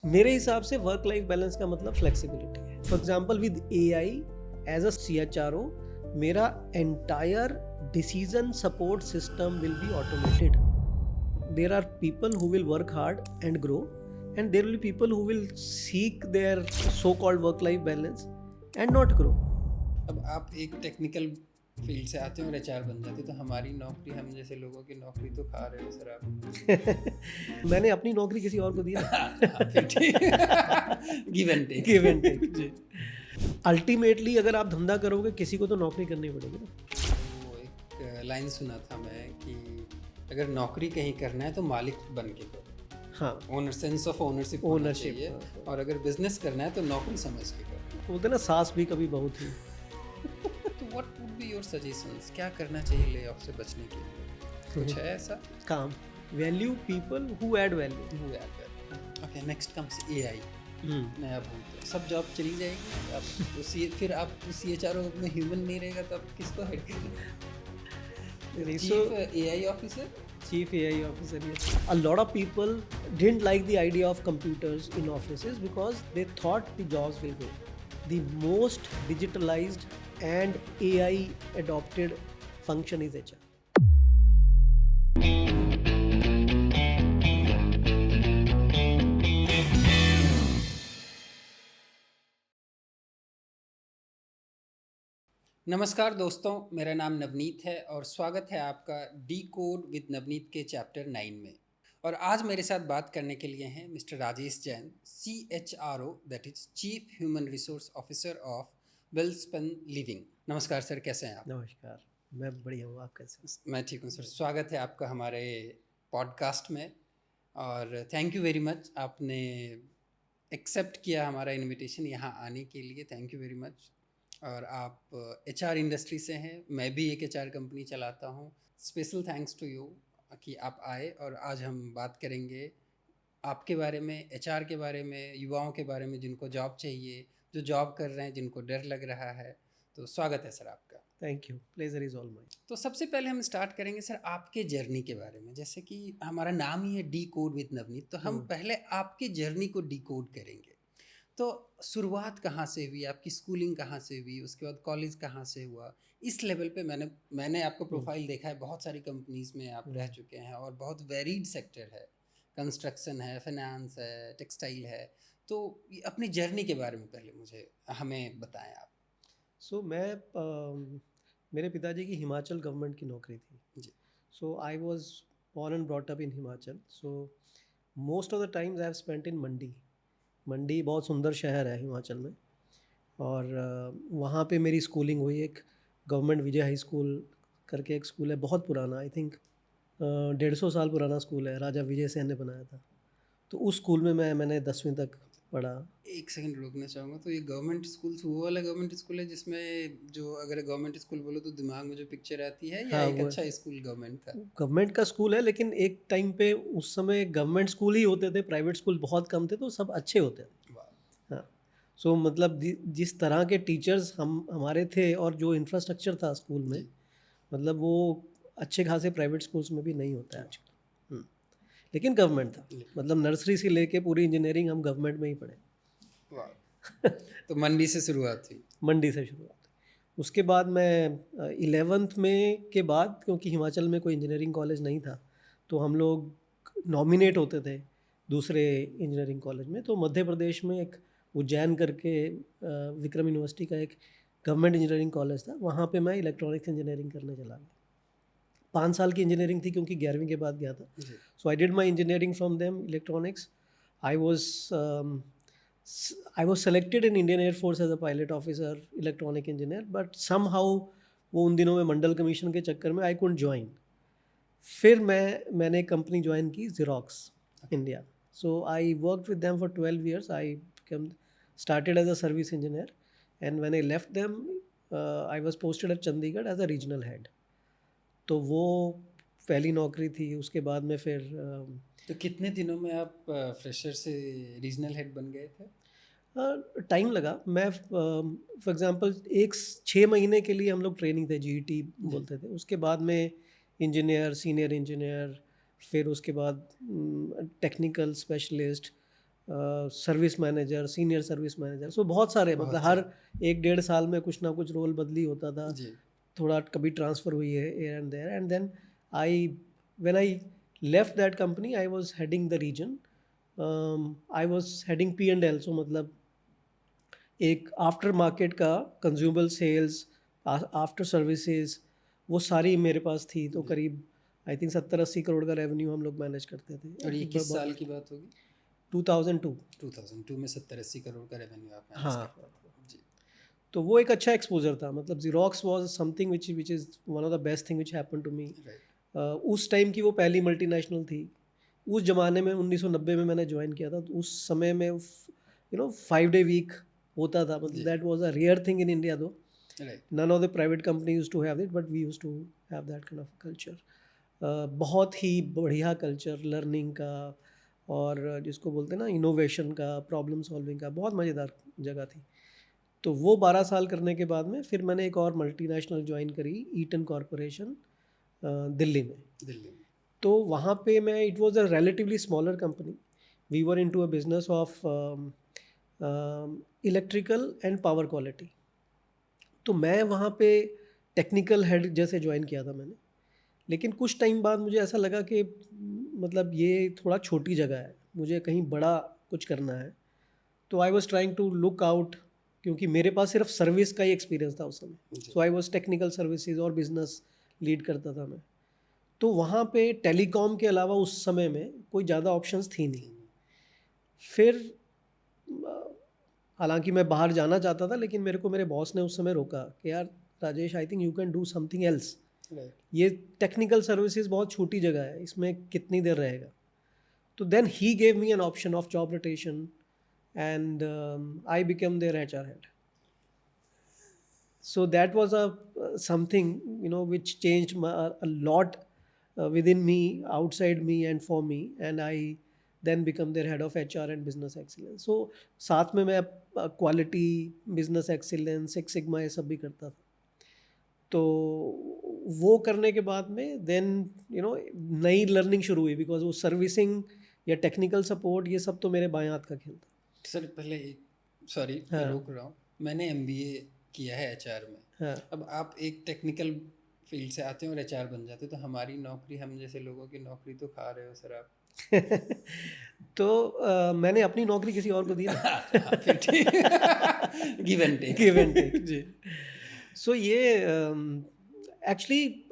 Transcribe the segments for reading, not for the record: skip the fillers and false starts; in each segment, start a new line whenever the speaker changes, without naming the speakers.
मेरे हिसाब से वर्क लाइफ बैलेंस का मतलब फ्लेक्सिबिलिटी है। For example with AI as a CHRO मेरा entire decision support system will be automated. There are people who will work hard and grow and there will be people who will seek their so called work life balance and not grow.
अब आप एक technical field से आते हो और HR बन जाते हो, तो हमारी नौकरी, हम जैसे लोगों की नौकरी तो खा रहे हो सर आप।
मैंने अपनी नौकरी किसी और को दी ना।
फिर ठीक। Give and take.
Give and take जी। अल्टीमेटली अगर आप धंधा करोगे किसी को तो नौकरी करनी पड़ेगी ना।
वो एक लाइन सुना था मैं कि अगर नौकरी कहीं करना है तो मालिक बन के करो।
हाँ,
ओनर, सेंस ऑफ ओनरशिप होना चाहिए। और अगर बिजनेस करना है तो नौकरी समझ के करो।
बोलते ना सास भी कभी बहू थी।
तो what would be your suggestions? क्या करना चाहिए ले ऑफ से बचने के लिए? कुछ है ऐसा?
काम, value people who add value.
Okay, next comes AI। नया भूत, सब जॉब चली जाएगी। आप उसी फिर आप CHRO में ह्यूमन नहीं रहेगा तो आप किसको हेड करेंगे? Chief AI officer.
Yes. A lot of people didn't like the idea of computers in offices because they thought the jobs will go. The most digitalized and AI adopted function is HR.
नमस्कार दोस्तों, मेरा नाम नवनीत है और स्वागत है आपका D code with Navneet के चैप्टर 9 में। और आज मेरे साथ बात करने के लिए हैं mister Rajesh Jain, CHRO, that is chief human resource officer of Welspun living. नमस्कार सर, कैसे हैं आप?
नमस्कार, मैं बढ़िया हूँ, आप कैसे हैं?
मैं ठीक हूँ सर। स्वागत है आपका हमारे पॉडकास्ट में और थैंक यू वेरी मच, आपने एक्सेप्ट किया हमारा इनविटेशन यहाँ आने के लिए। Thank you very much. और आप HR इंडस्ट्री से हैं, मैं भी एक HR कंपनी चलाता हूँ। स्पेशल थैंक्स टू यू कि आप आए और आज हम बात करेंगे आपके बारे में, HR के बारे में, युवाओं के बारे में जिनको जॉब चाहिए, जो जॉब कर रहे हैं, जिनको डर लग रहा है। तो स्वागत है सर आपका।
Thank you, pleasure is all mine.
तो सबसे पहले हम स्टार्ट करेंगे सर आपके जर्नी के बारे में। जैसे कि हमारा नाम ही है डी कोड विद नवनीत, तो हम पहले आपके जर्नी को डी कोड करेंगे। तो शुरुआत कहाँ से हुई, आपकी स्कूलिंग कहाँ से हुई, उसके बाद कॉलेज कहाँ से हुआ? इस लेवल पे मैंने आपका प्रोफाइल देखा है, बहुत सारी कंपनीज में आप रह चुके हैं और बहुत वेरीड सेक्टर है, कंस्ट्रक्शन है, फाइनेंस है, टेक्सटाइल है। तो अपनी जर्नी के बारे में पहले मुझे हमें बताएं आप।
मेरे पिताजी की हिमाचल गवर्नमेंट की नौकरी थी
जी।
So I was born and brought up in Himachal. So most of the times I have spent in Mandi. Mandi बहुत सुंदर शहर है हिमाचल में और वहाँ पे मेरी स्कूलिंग हुई। एक गवर्नमेंट विजय हाई स्कूल करके एक स्कूल है, बहुत पुराना, आई थिंक 150 साल पुराना स्कूल है, राजा विजय सेन ने बनाया था। तो उस स्कूल में मैंने 10वीं तक पढ़ा।
एक सेकंड रोकना चाहूँगा, तो ये गवर्नमेंट स्कूल वो वाला गवर्नमेंट स्कूल है जिसमें जो अगर गवर्नमेंट स्कूल बोलो तो दिमाग में जो पिक्चर आती है, या
हाँ,
एक अच्छा स्कूल गवर्नमेंट था?
गवर्नमेंट का स्कूल है, लेकिन एक टाइम पे उस समय गवर्नमेंट स्कूल ही होते थे, प्राइवेट स्कूल बहुत कम थे, तो सब अच्छे होते थे। हाँ, सो मतलब जिस तरह के टीचर्स हमारे थे और जो इंफ्रास्ट्रक्चर था स्कूल में, मतलब वो अच्छे खासे प्राइवेट स्कूल्स में भी नहीं होता है आजकल। लेकिन गवर्नमेंट था, मतलब नर्सरी से लेके पूरी इंजीनियरिंग हम गवर्नमेंट में ही पढ़े।
तो मंडी से शुरुआत हुई?
मंडी से शुरुआत। उसके बाद मैं 11th में के बाद, क्योंकि हिमाचल में कोई इंजीनियरिंग कॉलेज नहीं था, तो हम लोग नॉमिनेट होते थे दूसरे इंजीनियरिंग कॉलेज में। तो मध्य प्रदेश में एक उज्जैन करके विक्रम यूनिवर्सिटी का एक गवर्नमेंट इंजीनियरिंग कॉलेज था, वहाँ पे मैं इलेक्ट्रॉनिक्स इंजीनियरिंग करने चला गया। 5 साल की इंजीनियरिंग थी क्योंकि 11वीं के बाद गया था। So I did my engineering from them electronics. I was selected in Indian Air Force as a pilot officer, electronic engineer, but somehow वो उन दिनों में मंडल कमीशन के चक्कर में I couldn't join। फिर मैंने कंपनी ज्वाइन की Xerox India। So I worked with them for 12 years। I started as a service engineer and when I left them, I was posted at Chandigarh as a regional head। तो वो पहली नौकरी थी। उसके बाद में फिर
तो कितने दिनों में आप फ्रेशर से रीजनल हेड बन गए थे?
टाइम लगा। मैं फॉर एग्जांपल 6 महीने के लिए हम लोग ट्रेनिंग थे, GET बोलते थे। उसके बाद में इंजीनियर, सीनियर इंजीनियर, फिर उसके बाद technical specialist, service manager, senior service manager, so बहुत सारे,
बहुत
मतलब
सारे।
हर 1 डेढ़ साल में कुछ ना कुछ रोल बदली होता था,
जी।
थोड़ा कभी ट्रांसफ़र हुई है here and there, and then I when I left that company I was heading the region, I was heading P&L, so मतलब एक आफ्टर मार्केट का कंज्यूमेबल सेल्स, आफ्टर सर्विसेज, वो सारी मेरे पास थी, तो
जी।
करीब आई थिंक 70-80 करोड़ का रेवेन्यू हम लोग मैनेज करते थे।
और ये
एक
किस साल की बात होगी?
2002।
2002 में 70-80 करोड़ का रेवेन्यू आप मैनेज
हाँ,
करते थे। जी।
तो वो एक अच्छा एक्सपोजर था, मतलब Xerox was something which is one of the best thing which happened to me.
Right.
उस टाइम की वो पहली मल्टीनेशनल थी। उस ज़माने में 1990 में मैंने जॉइन किया था, तो उस समय में 5 डे वीक होता था, मतलब
जी।
That was a rare thing in India though.
Right.
None of the private companies used to have it, but we used to have that kind of culture. बहुत ही बढ़िया कल्चर लर्निंग का, और जिसको बोलते हैं ना इनोवेशन का, प्रॉब्लम सॉल्विंग का, बहुत मज़ेदार जगह थी। तो वो 12 साल करने के बाद में फिर मैंने एक और मल्टीनेशनल ज्वाइन करी, ईटन कॉरपोरेशन, दिल्ली में।
दिल्ली में।
तो वहाँ पे मैं, it was a relatively smaller company, we were into a business of electrical and power quality. तो मैं वहाँ पे टेक्निकल हेड जैसे ज्वाइन किया था मैंने, लेकिन कुछ टाइम बाद मुझे ऐसा लगा कि मतलब ये थोड़ा छोटी जगह है, मुझे कहीं बड़ा कुछ करना है। तो I was trying to look out, क्योंकि मेरे पास सिर्फ सर्विस का ही एक्सपीरियंस था उस समय।
जी।
So I was technical services और बिजनेस लीड करता था मैं। तो वहाँ पे टेलीकॉम के अलावा उस समय में कोई ज़्यादा ऑप्शंस थी नहीं। फिर हालांकि मैं बाहर जाना चाहता था, लेकिन मेरे को मेरे बॉस ने उस समय रोका कि यार Rajesh, I think you can do something else.
Right.
ये टेक्निकल सर्विसेज बहुत छोटी जगह है, इसमें कितनी देर रहेगा। तो then he gave me an option of job rotation, and I become their HR head. So that was a something, which changed a lot within me, outside me, and for me, and I then become their head of HR and business excellence. So साथ में मैं quality, business excellence, six sigma, ये सब भी करता था। तो वो करने के बाद में देन नई लर्निंग शुरू हुई, बिकॉज वो सर्विसिंग या टेक्निकल सपोर्ट ये सब तो मेरे बाएं हाथ का खेल था।
सर पहले एक सॉरी मैं
हाँ,
रोक रहा हूँ, मैंने MBA किया है HR में।
हाँ।
अब आप एक टेक्निकल फील्ड से आते हैं और HR बन जाते हैं, तो हमारी नौकरी, हम जैसे लोगों की नौकरी तो खा रहे हो सर आप।
तो मैंने अपनी नौकरी किसी और को दी ना।
हाँ, फिर ठीक। Give and take.
Give and take.
जी।
सो ये एक्चुअली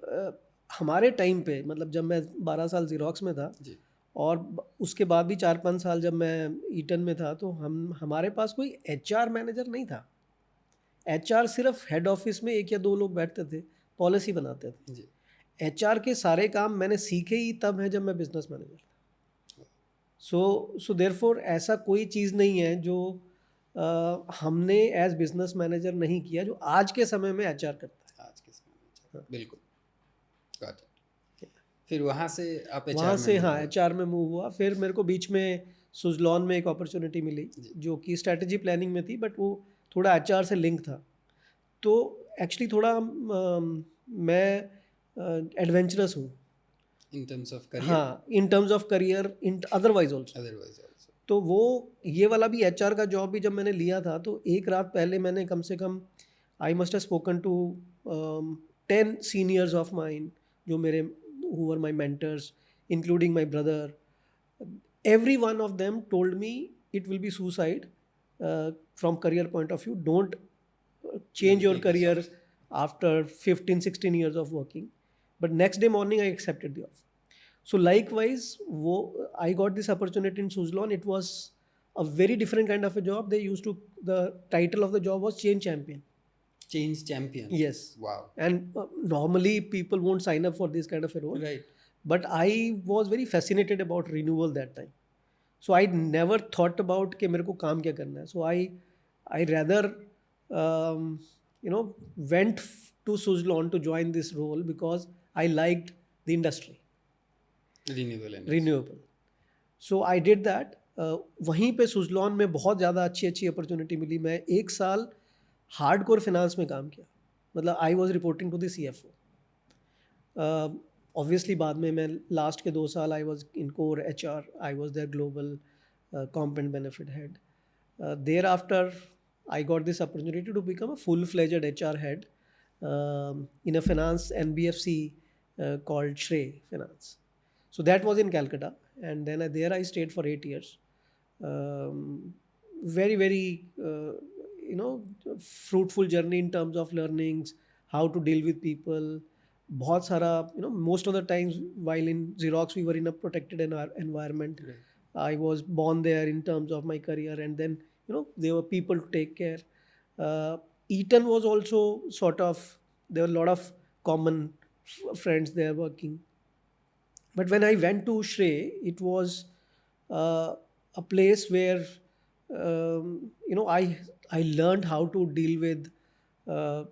हमारे टाइम पे, मतलब जब मैं 12 साल ज़ीरॉक्स में था,
जी।
और उसके बाद भी 4-5 साल जब मैं ईटन में था, तो हमारे पास कोई HR मैनेजर नहीं था। HR सिर्फ हेड ऑफिस में 1 या 2 लोग बैठते थे, पॉलिसी बनाते थे।
जी।
HR के सारे काम मैंने सीखे ही तब है जब मैं बिजनेस मैनेजर था। सो देयरफॉर ऐसा कोई चीज़ नहीं है जो हमने एज बिजनेस मैनेजर नहीं किया, जो आज के समय में HR करता
आज के समय में
है।
बिल्कुल। Got it। फिर वहाँ से आप
वहाँ
HR में
से
मूव
हाँ
हुए।
HR में मूव हुआ। फिर मेरे को बीच में सुजलॉन में एक अपॉर्चुनिटी मिली,
जी।
जो कि स्ट्रैटेजी प्लानिंग में थी, बट वो थोड़ा HR से लिंक था। तो एक्चुअली थोड़ा मैं एडवेंचरस हूँ।
In terms of career.
हाँ, in terms of career, in otherwise also.
Otherwise also.
तो वो ये वाला भी HR का जॉब भी जब मैंने लिया था, तो एक रात पहले मैंने कम से कम I must have spoken to 10 seniors of mine, जो मेरे who were my mentors, including my brother. Every one of them told me it will be suicide from career point of view. Don't change your
take this
career
option।
after 15-16 years of working. But next day morning I accepted the offer. So likewise, I got this opportunity in Suzlon. It was a very different kind of a job. The title of the job was change champion.
Change champion।
Yes.
Wow।
And normally people won't sign up for this kind of a role.
Right।
But I was very fascinated about renewal that time. So I never thought about कि मेरे को काम क्या करना है. So I rather went to Suzlon to join this role because I liked the industry,
Renewable energy।
renewable. So I did that. वहीं पे सुजलॉन में बहुत ज़्यादा अच्छी अच्छी अपॉर्चुनिटी मिली। मैं 1 साल हार्डकोर फिनांस में काम किया, मतलब I was reporting to the CFO। Obviously बाद में मैं लास्ट के 2 साल I was in core HR, I was their global comp and benefit head. Thereafter, I got this opportunity to become a full-fledged HR head in a finance NBFC called Shrey Finance. So that was in Calcutta, and then there I stayed for 8 years. Very very fruitful journey in terms of learnings, how to deal with people. बहुत सारा most of the times while in Xerox we were in a protected environment.
Right.
I was born there in terms of my career, and then there were people to take care. Eaton was also sort of, there were a lot of common friends there working. But when I went to Shrey, it was a place where I learned how to deal with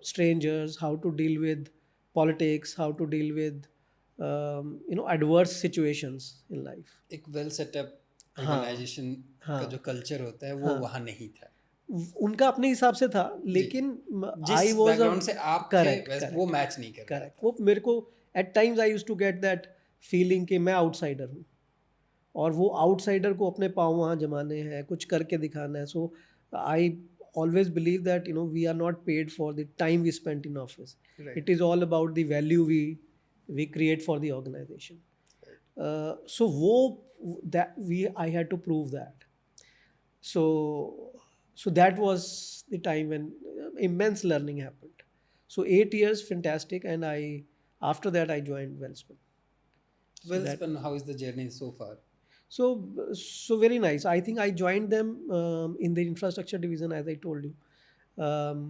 strangers, how to deal with politics, how to deal with adverse situations in life.
एक well setup
हाँ
organisation का जो
हाँ
culture होता है वो
हाँ,
वहाँ नहीं था।
उनका अपने हिसाब से था,
जी,
लेकिन
जिस
आई वॉज अ
बैकग्राउंड से आप थे
करेक्ट
वैसे वो
करेक्ट
मैच नहीं कर रहा
करेक्ट।
था।
वो मेरे को at times I use to get that feeling कि मैं आउटसाइडर हूँ, और वो आउटसाइडर को अपने पाँव वहाँ जमाने हैं, कुछ करके दिखाना है. सो आई always believe that we are not paid for the time we spent in office.
Right.
It is all about the value we create for the organization. So I had to prove that. So that was the time when immense learning happened. So 8 years fantastic, and after that I joined Wellspun.
Wellspun, how is the journey so far?
So very nice. I think I joined them in the infrastructure division, as I told you. Um,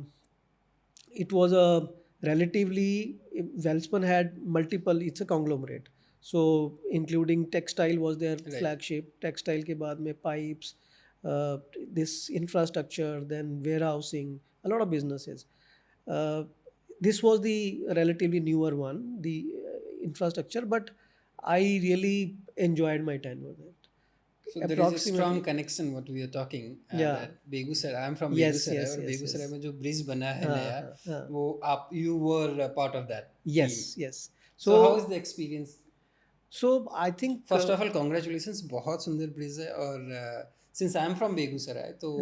it was a relatively, Wellspun had multiple, it's a conglomerate. So including textile was their
Right.
flagship. Textile के बाद में pipes, this infrastructure, then warehousing, a lot of businesses. Uh, this was the relatively newer one, the infrastructure, but I really enjoyed my time with it.
So there is a strong connection what we are talking
Yeah.
that Begusarai, I am from
Yes,
Begusarai
yes,
और
yes,
Begusarai
yes.
में जो bridge बना है
हाँ,
नया
हाँ, हाँ.
वो आप you were a part of that
Yes,
team.
yes.
So how is the experience?
So I think
First of all congratulations, बहुत सुंदर ब्रिज है और since I am from Begusarai तो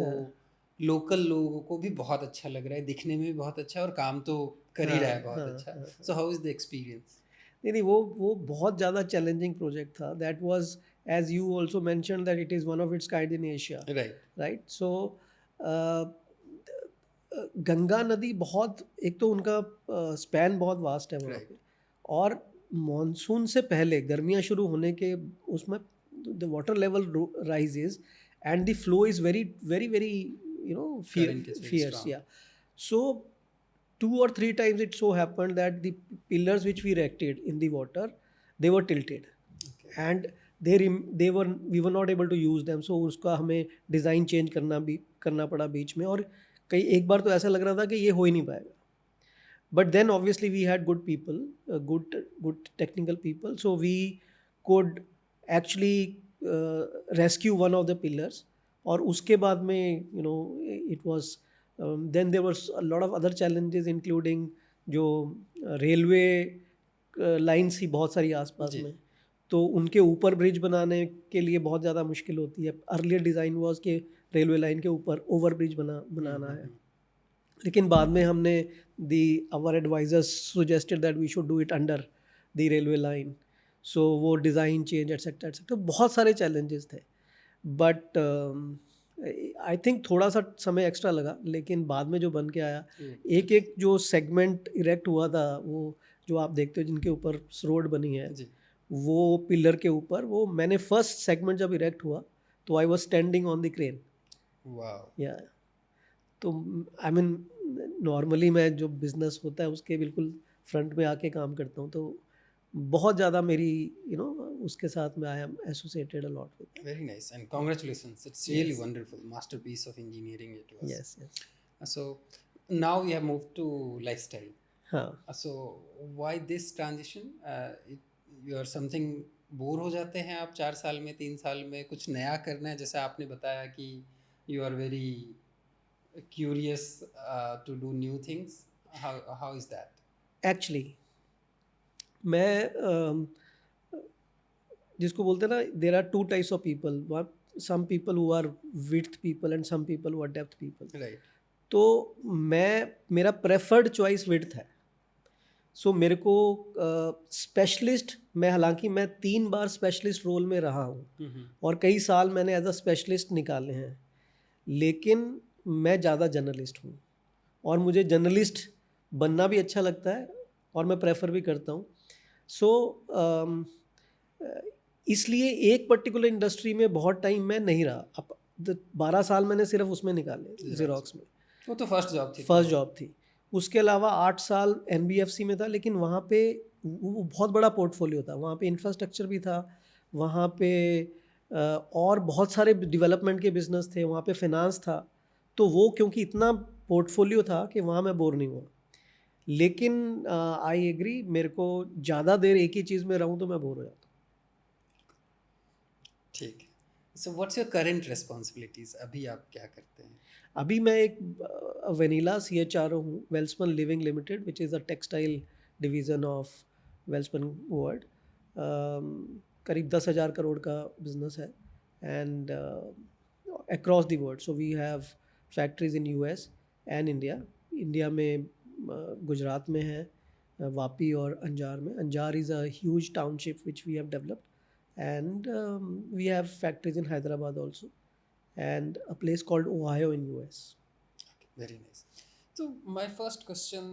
लोकल लोगों को भी बहुत अच्छा लग रहा है, दिखने में भी बहुत अच्छा है और काम तो कर ही रहा है बहुत अच्छा. So how is the experience?
नहीं वो बहुत ज़्यादा चैलेंजिंग प्रोजेक्ट था. That was, as you also mention, that it is one of its kind in Asia.
Right.
Right. So Ganga नदी बहुत, एक तो उनका स्पैन बहुत वास्ट है वहाँ
Right.
पे, और मॉनसून से पहले गर्मियाँ शुरू होने के उसमें the water level rises and the flow is very very very
Current is very
fierce.
strong.
Yeah. So 2 or 3 times it so happened that the pillars which we erected in the water, they were tilted.
Okay.
And we were not able to use them. So उसका हमें design change करना पड़ा बीच में, और कई एक बार तो ऐसा लग रहा था कि ये हो ही नहीं पाएगा. But then obviously we had good people, good technical people, so we could actually rescue one of the pillars. और उसके बाद में it was then there was a lot of other challenges, including जो रेलवे लाइन्स ही बहुत सारी आसपास
जी.
में, तो उनके ऊपर ब्रिज बनाने के लिए बहुत ज़्यादा मुश्किल होती है. अर्लियर डिज़ाइन वाज कि रेलवे लाइन के ऊपर ओवर ब्रिज बनाना है, लेकिन बाद में हमने our advisers suggested that we should do it under the railway line. So वो डिज़ाइन चेंज एटसेट्रा एटसेट्रा, बहुत सारे चैलेंजेस थे. बट आई थिंक थोड़ा सा समय एक्स्ट्रा लगा, लेकिन बाद में जो बन के आया, एक एक जो सेगमेंट इरेक्ट हुआ था, वो जो आप देखते हो जिनके ऊपर रोड बनी है,
जी.
वो पिलर के ऊपर, वो मैंने फर्स्ट सेगमेंट जब इरेक्ट हुआ तो I was standing on the crane.
Wow.
या तो आई मीन नॉर्मली मैं जो बिजनेस होता है उसके बिल्कुल फ्रंट में आके काम करता हूँ, तो बहुत ज़्यादा मेरी उसके साथ में I am associated a lot with.
Very nice and congratulations. It's really
Yes.
wonderful. Masterpiece of engineering it was.
Yes yes.
So now we have moved to lifestyle.
हाँ.
So why this transition? You are something bore हो जाते हैं आप 4 साल में 3 साल में कुछ नया करना है, जैसे आपने बताया कि you are very curious to do new things. How is that?
Actually मैं जिसको बोलते हैं ना, there are 2 types of people. some people who are width people and some people who are depth people.
Right.
तो मेरा preferred choice width है. सो मेरे को स्पेशलिस्ट, मैं हालांकि मैं 3 बार स्पेशलिस्ट रोल में रहा हूँ और कई साल मैंने एज अ स्पेशलिस्ट निकाले हैं, लेकिन मैं ज़्यादा जर्नलिस्ट हूँ और मुझे जर्नलिस्ट बनना भी अच्छा लगता है और मैं प्रेफर भी करता हूँ. सो इसलिए एक पर्टिकुलर इंडस्ट्री में बहुत टाइम मैं नहीं रहा. अब 12 साल मैंने सिर्फ उसमें निकाले, ज़ेरॉक्स में.
वो तो फर्स्ट जॉब थी.
फर्स्ट जॉब थी. उसके अलावा 8 साल एनबीएफसी में था, लेकिन वहाँ पे वो बहुत बड़ा पोर्टफोलियो था. वहाँ पे इंफ्रास्ट्रक्चर भी था, वहाँ पे और बहुत सारे डेवलपमेंट के बिजनेस थे, वहाँ पे फाइनेंस था. तो वो क्योंकि इतना पोर्टफोलियो था कि वहाँ मैं बोर नहीं हुआ. लेकिन आई एग्री, मेरे को ज़्यादा देर एक ही चीज़ में रहूँ तो मैं बोर हो जाता हूँ.
ठीक है. So what's your current responsibilities? अभी आप क्या करते हैं?
अभी मैं एक वेनिला CHRO हूँ, Welspun Living Limited, which is a textile division of Welspun World. करीब 10,000 करोड़ का बिजनेस है and across the world. So we have factories in US and India. India में गुजरात में है, वापी और अंजार में. Anjar is a huge township which we have developed and we have factories in Hyderabad also and a place called Ohio in US.
Okay, very nice. So my first question,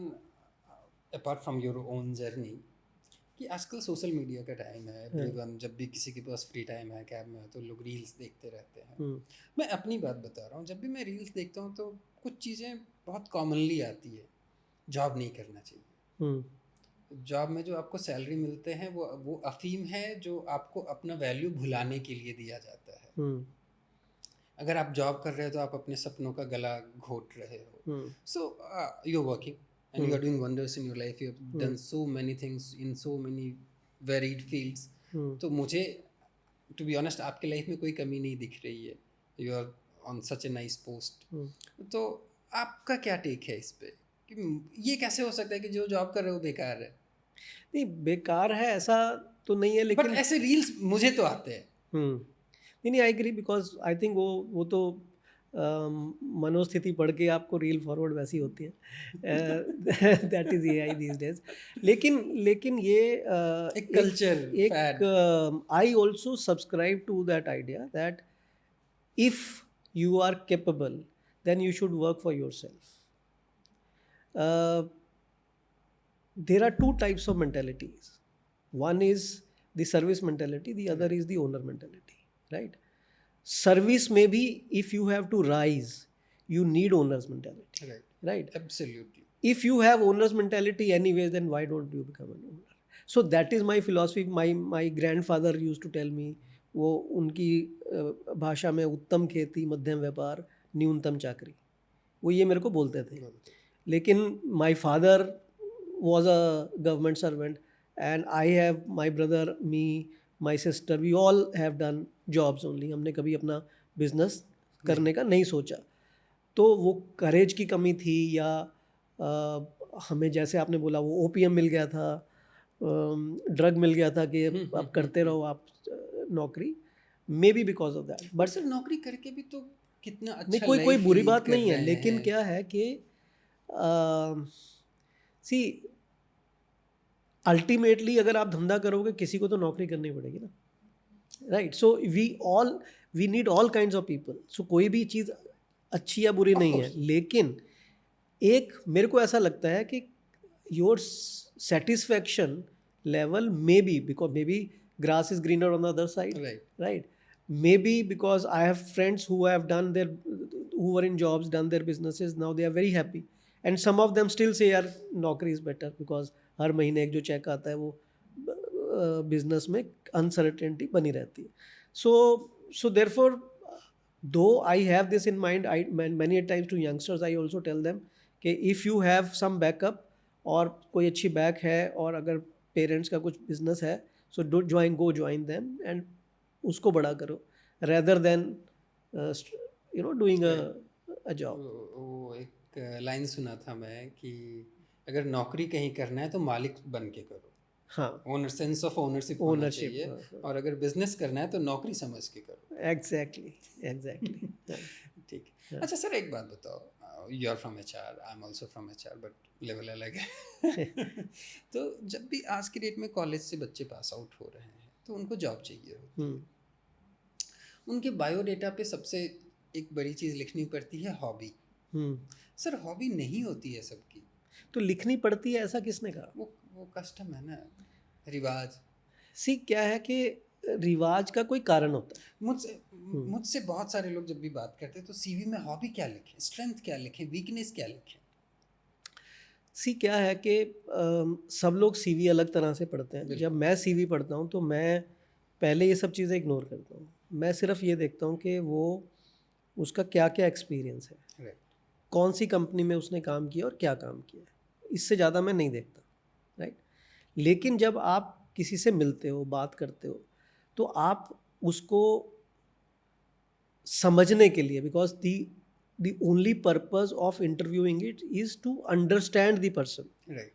apart from your own journey, कि आजकल social media का time है. Everyone जब भी किसी के पास free time है cab में हो तो लोग रील्स देखते रहते हैं. मैं अपनी बात बता रहा हूँ, जब भी मैं रील्स देखता हूँ तो कुछ चीज़ें बहुत कॉमनली आती है. जॉब नहीं करना चाहिए. जॉब में जो आपको सैलरी मिलते हैं वो अफीम है जो आपको अपना वैल्यू भुलाने के लिए दिया जाता है. अगर आप जॉब कर रहे हो तो आप अपने सपनों का गला घोट रहे हो. So you are working and you are doing wonders in your life. You have done so many things in so many varied fields. तो मुझे टू बी ऑनेस्ट आपके लाइफ में कोई कमी नहीं दिख रही है. You are on such a nice post. तो आपका क्या टेक है इस पे कि ये कैसे हो सकता है कि जो जॉब कर रहे हो बेकार है?
नहीं, बेकार है ऐसा तो नहीं है, लेकिन
बट ऐसे रील्स मुझे तो आते हैं.
नहीं, I agree, because I think वो तो मनोस्थिति पढ़ के आपको रील फॉरवर्ड वैसी होती है. That is AI these days. लेकिन ये
एक कल्चर
एक I also subscribe to that idea that if you are capable then you should work for yourself. There are 2 types of mentalities. One is the service mentality, the other is the owner mentality, right? Service may be, if you have to rise, you need owner's mentality, right?
Absolutely.
If you have owner's mentality anyways, then why don't you become an owner? So that is my philosophy. My grandfather used to tell me, वो उनकी भाषा में उत्तम खेती मध्यम व्यापार न्यूनतम चाकरी, वो ये मेरे को बोलते थे. लेकिन my father was a government servant and I have my brother, me, my sister, we all have done jobs only. हमने कभी अपना बिजनेस करने का नहीं सोचा. तो वो करेज की कमी थी या हमें जैसे आपने बोला वो ओपीएम मिल गया था, ड्रग मिल गया था कि आप करते रहो आप नौकरी, may be because of that. But
sir नौकरी करके भी तो कितना अच्छा
नहीं, कोई बुरी बात नहीं है, लेकिन क्या है कि सी अल्टीमेटली अगर आप धंधा करोगे किसी को तो नौकरी करनी पड़ेगी ना, right? So we need all kinds of people. So कोई भी चीज़ अच्छी या बुरी नहीं है, लेकिन एक मेरे को ऐसा लगता है कि your satisfaction level maybe because maybe grass is greener on the other side, right? Maybe because I have friends who have done their, who were in jobs, done their businesses, now they are very happy and some of them still say यार नौकरी is better, because हर महीने एक जो check आता है वो business में uncertainty बनी रहती है. So therefore though I have this in mind, I many times to youngsters I also tell them कि if you have some backup और कोई अच्छी बैक है और अगर पेरेंट्स का कुछ बिजनेस है, so do join them and उसको बड़ा करो rather than doing a job.
वो एक लाइन सुना था मैं कि अगर नौकरी कहीं करना है तो मालिक बन के करो.
हाँ,
सेंस ऑफ ओनरशिप होना चाहिए. और अगर बिजनेस करना है तो नौकरी समझ के करो.
एग्जैक्टली एग्जैक्टली
ठीक है। अच्छा सर, एक बात बताओ, you are from HR, I am also from HR, but level अलग है। तो जब भी आज की डेट में कॉलेज से बच्चे पास आउट हो रहे हैं तो उनको जॉब चाहिए होती है, उनके बायोडेटा पे सबसे एक बड़ी चीज़ लिखनी पड़ती है हॉबी। सर हॉबी नहीं होती है सबकी।
तो लिखनी पड़ती है ऐसा किसने कहा?
वो कस्टम है ना, रिवाज।
सी क्या है कि रिवाज का कोई कारण होता है।
मुझसे बहुत सारे लोग जब भी बात करते हैं तो सीवी में हॉबी क्या लिखें, स्ट्रेंथ क्या लिखें, वीकनेस क्या लिखें?
सी क्या है कि सब लोग सीवी अलग तरह से पढ़ते हैं। जब मैं सीवी पढ़ता हूँ तो मैं पहले ये सब चीज़ें इग्नोर करता हूँ। मैं सिर्फ ये देखता हूँ कि वो उसका क्या क्या एक्सपीरियंस है,
राइट,
कौन सी कंपनी में उसने काम किया और क्या काम किया है, इससे ज़्यादा मैं नहीं देखता, राइट। लेकिन जब आप किसी से मिलते हो, बात करते हो, तो आप उसको समझने के लिए, because the only purpose of interviewing it is to understand the person.
Right,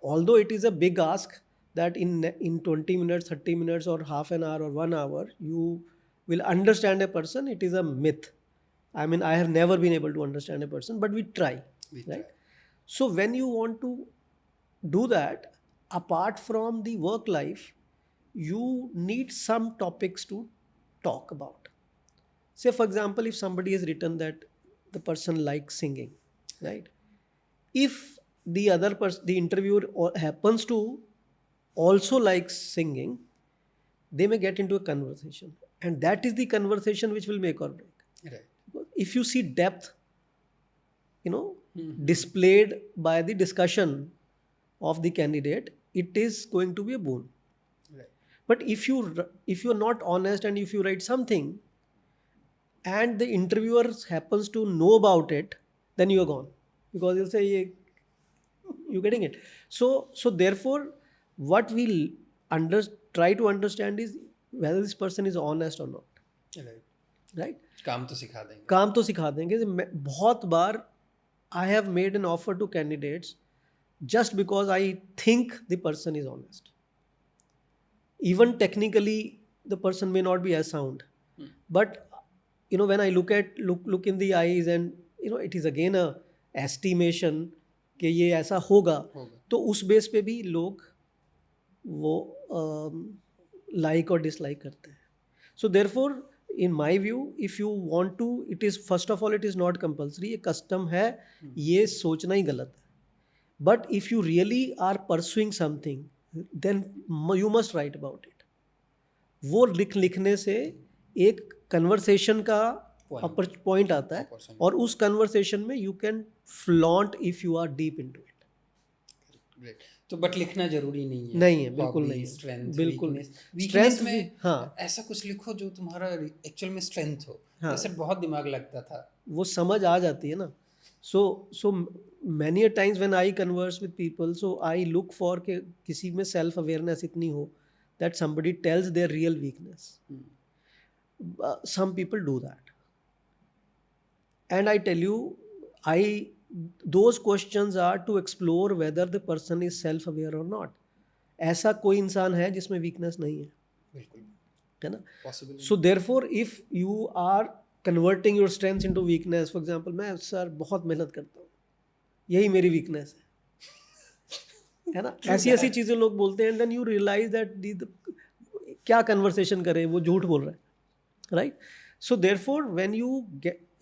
Although it is a big ask that in 20 minutes, 30 minutes or half an hour or 1 hour you will understand a person, it is a myth. I mean, I have never been able to understand a person, but we try, right? So when you want to do that, apart from the work life, you need some topics to talk about. Say for example, if somebody has written that the person likes singing, right? If the other person, the interviewer happens to also likes singing, they may get into a conversation, and that is the conversation which will make or break.
Right,
If you see depth, displayed by the discussion of the candidate, it is going to be a boon.
Right,
But if you are not honest and if you write something and the interviewer happens to know about it, then you are gone, because he'll say, you getting it? So therefore, what we'll try to understand is whether this person is honest or not,
right.
right?
काम तो सिखा देंगे।
काम तो सिखा देंगे। बहुत बार I have made an offer to candidates just because I think the person is honest. Even technically the person may not be as sound, but when I look in the eyes, and it is again a estimation कि ये ऐसा होगा, तो उस base पे भी लोग वो लाइक और डिसलाइक करते हैं. So therefore in my view, if you want to, it is first of all, it is not compulsory. ये कस्टम है, ये सोचना ही गलत है. But if you really are pursuing something, then you must write about it. वो लिखने से एक कन्वर्सेशन का पॉइंट आता है, और उस कन्वर्सेशन में you can flaunt if you are deep into it.
तो बट लिखना जरूरी नहीं है।
नहीं है, बिल्कुल नहीं है,
स्ट्रेंथ,
बिल्कुल.
वीकनेस में
हाँ,
ऐसा कुछ लिखो जो तुम्हारा एक्चुअल में स्ट्रेंथ हो.
हाँ,
जैसे बहुत दिमाग लगता था,
वो समझ आ जाती है ना. So many a times when I converse with people, so I look for के किसी में सेल्फ अवेयरनेस इतनी हो that somebody tells there real weakness. Some people do that, and I tell you, those questions are to explore whether the person is self aware or not. ऐसा कोई इंसान है जिसमें वीकनेस नहीं है,
बिल्कुल
है ना.
Possible.
So therefore if you are converting your strength into weakness, for example, मैं सर बहुत मेहनत करता हूँ, यही मेरी वीकनेस है ना. ऐसी चीज़ें लोग बोलते हैं, देन यू रियलाइज दैट क्या कन्वर्सेशन करें, वो झूठ बोल रहा है, right? So therefore,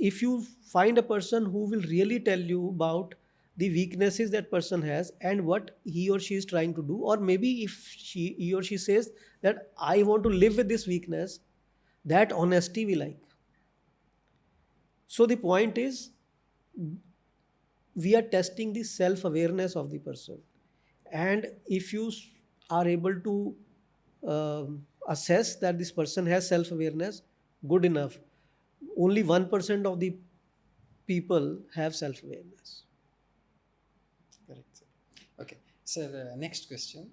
if you find a person who will really tell you about the weaknesses that person has and what he or she is trying to do, or maybe if he or she says that I want to live with this weakness, that honesty we like. So the point is, we are testing the self awareness of the person, and if you are able to assess that this person has self awareness, good enough. Only 1% of the people have self awareness.
Correct sir. Okay sir, next question.